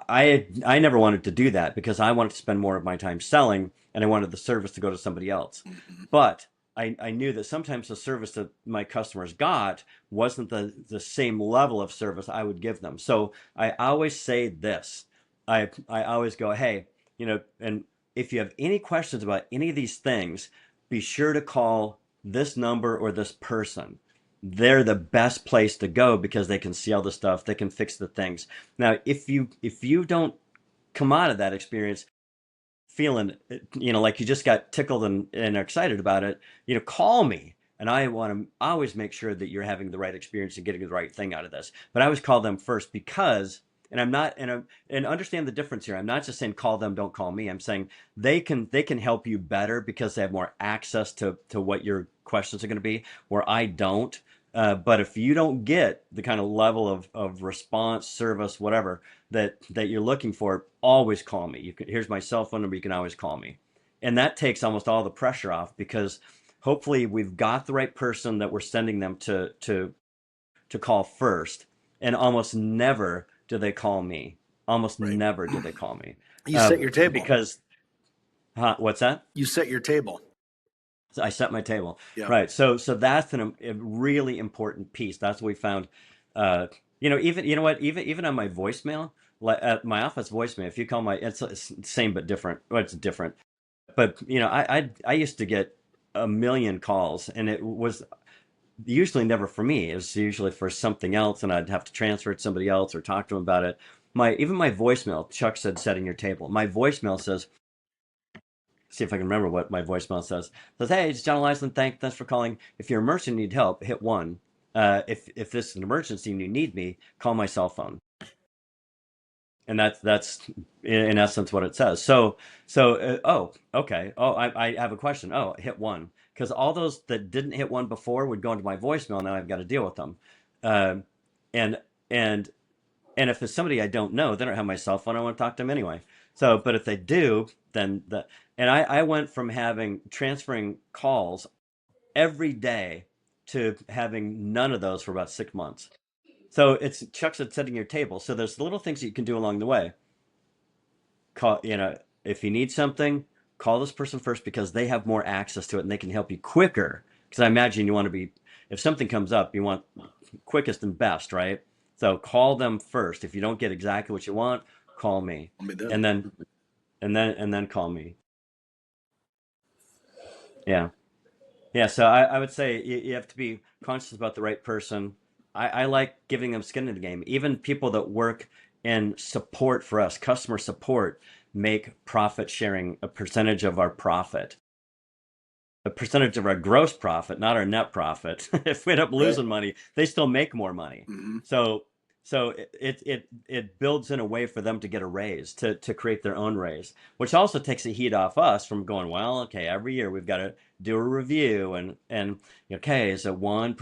I never wanted to do that because I wanted to spend more of my time selling and I wanted the service to go to somebody else. Mhm. But I knew that sometimes the service that my customers got wasn't the same level of service I would give them. So I always say this. I always go, hey, and if you have any questions about any of these things, be sure to call this number or this person. They're the best place to go because they can see all the stuff, they can fix the things. Now, if you don't come out of that experience feeling, like you just got tickled and excited about it, call me. And I want to always make sure that you're having the right experience and getting the right thing out of this. But I always call them first because, and I'm not, and understand the difference here. I'm not just saying call them, don't call me. I'm saying they can help you better because they have more access to what your questions are going to be, where I don't. But if you don't get the kind of level of response, service, whatever that you're looking for, always call me. Here's my cell phone number. You can always call me, and that takes almost all the pressure off because hopefully we've got the right person that we're sending them to call first, and almost never do they call me. Almost Right. never do they call me. You set your table. Because what's that? You set your table. So I set my table. Yeah. Right. So that's a really important piece. That's what we found. Even even on my voicemail, like at my office voicemail, if you call it's the same but different. Well, it's different. But I used to get a million calls, and it was usually never for me. It was usually for something else, and I'd have to transfer it to somebody else or talk to them about it. Even my voicemail, Chuck said, setting your table. My voicemail says, see if I can remember what my voicemail says. It says, hey, it's John Leisland. Thanks for calling. If you're a merchant and need help, hit 1. If this is an emergency and you need me, call my cell phone. And that's in essence what it says. Oh, okay. Oh, I have a question. Oh, hit 1. Because all those that didn't hit 1 before would go into my voicemail. Now I've got to deal with them. Uh, and and and if it's somebody I don't know, they don't have my cell phone. I want to talk to them anyway. So, but if they do, then and I went from having transferring calls every day to having none of those for about 6 months. So it's Chuck's at setting your table. So there's little things that you can do along the way. Call, if you need something, call this person first because they have more access to it and they can help you quicker. Because I imagine you want to be, if something comes up, you want quickest and best, right? So call them first. If you don't get exactly what you want, call me, and then call me. Yeah, yeah. So I would say you have to be conscious about the right person. I like giving them skin in the game. Even people that work in support for us, customer support, make profit sharing a percentage of our profit. A percentage of our gross profit, not our net profit. If we end up losing money, they still make more money. Mm-hmm. So it builds in a way for them to get a raise, to create their own raise, which also takes the heat off us from going, well, okay, every year we've got to do a review and okay, is it 1%,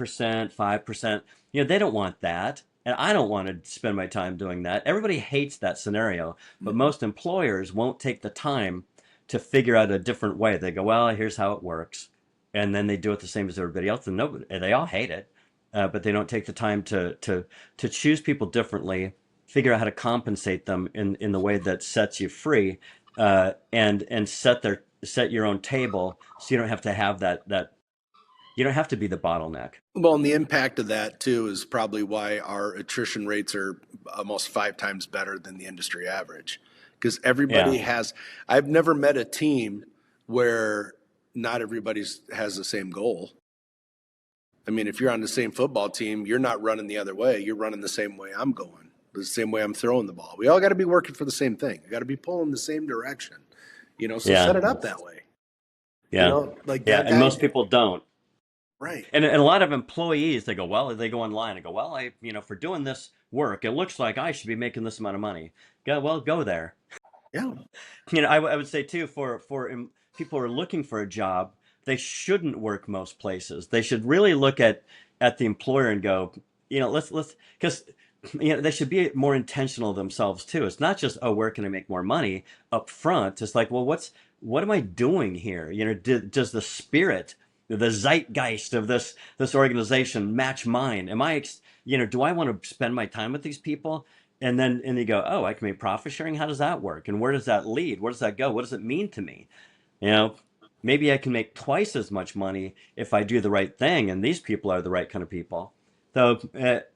5%? They don't want that. And I don't want to spend my time doing that. Everybody hates that scenario, but Mm-hmm. most employers won't take the time to figure out a different way. They go, well, here's how it works. And then they do it the same as everybody else. And nobody, they all hate it. But they don't take the time to choose people differently, figure out how to compensate them in the way that sets you free, and set your own table so you don't have to have that you don't have to be the bottleneck. Well, and the impact of that too is probably why our attrition rates are almost 5 times better than the industry average. Because everybody Yeah, I've never met a team where not everybody has the same goal. I mean, if you're on the same football team, you're not running the other way. You're running the same way I'm going, the same way I'm throwing the ball. We all got to be working for the same thing. We got to be pulling the same direction, so set yeah, it up that way. yeah, Like yeah. that And guy. most people don't. Right. And a lot of employees, they go online and go, well, for doing this work, it looks like I should be making this amount of money. Go there. Yeah. I would say too, people who are looking for a job, they shouldn't work most places. They should really look at the employer and go, let's because they should be more intentional themselves too. It's not just, oh, where can I make more money up front? It's like, well, what am I doing here? Does the spirit, the zeitgeist of this organization match mine? Am I, do I want to spend my time with these people? And you go, oh, I can make profit sharing. How does that work? And where does that lead? Where does that go? What does it mean to me? You know, maybe I can make twice as much money if I do the right thing, and these people are the right kind of people. So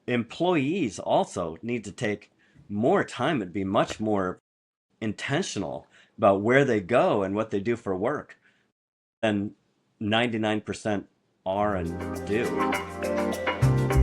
employees also need to take more time and be much more intentional about where they go and what they do for work than 99% are and do.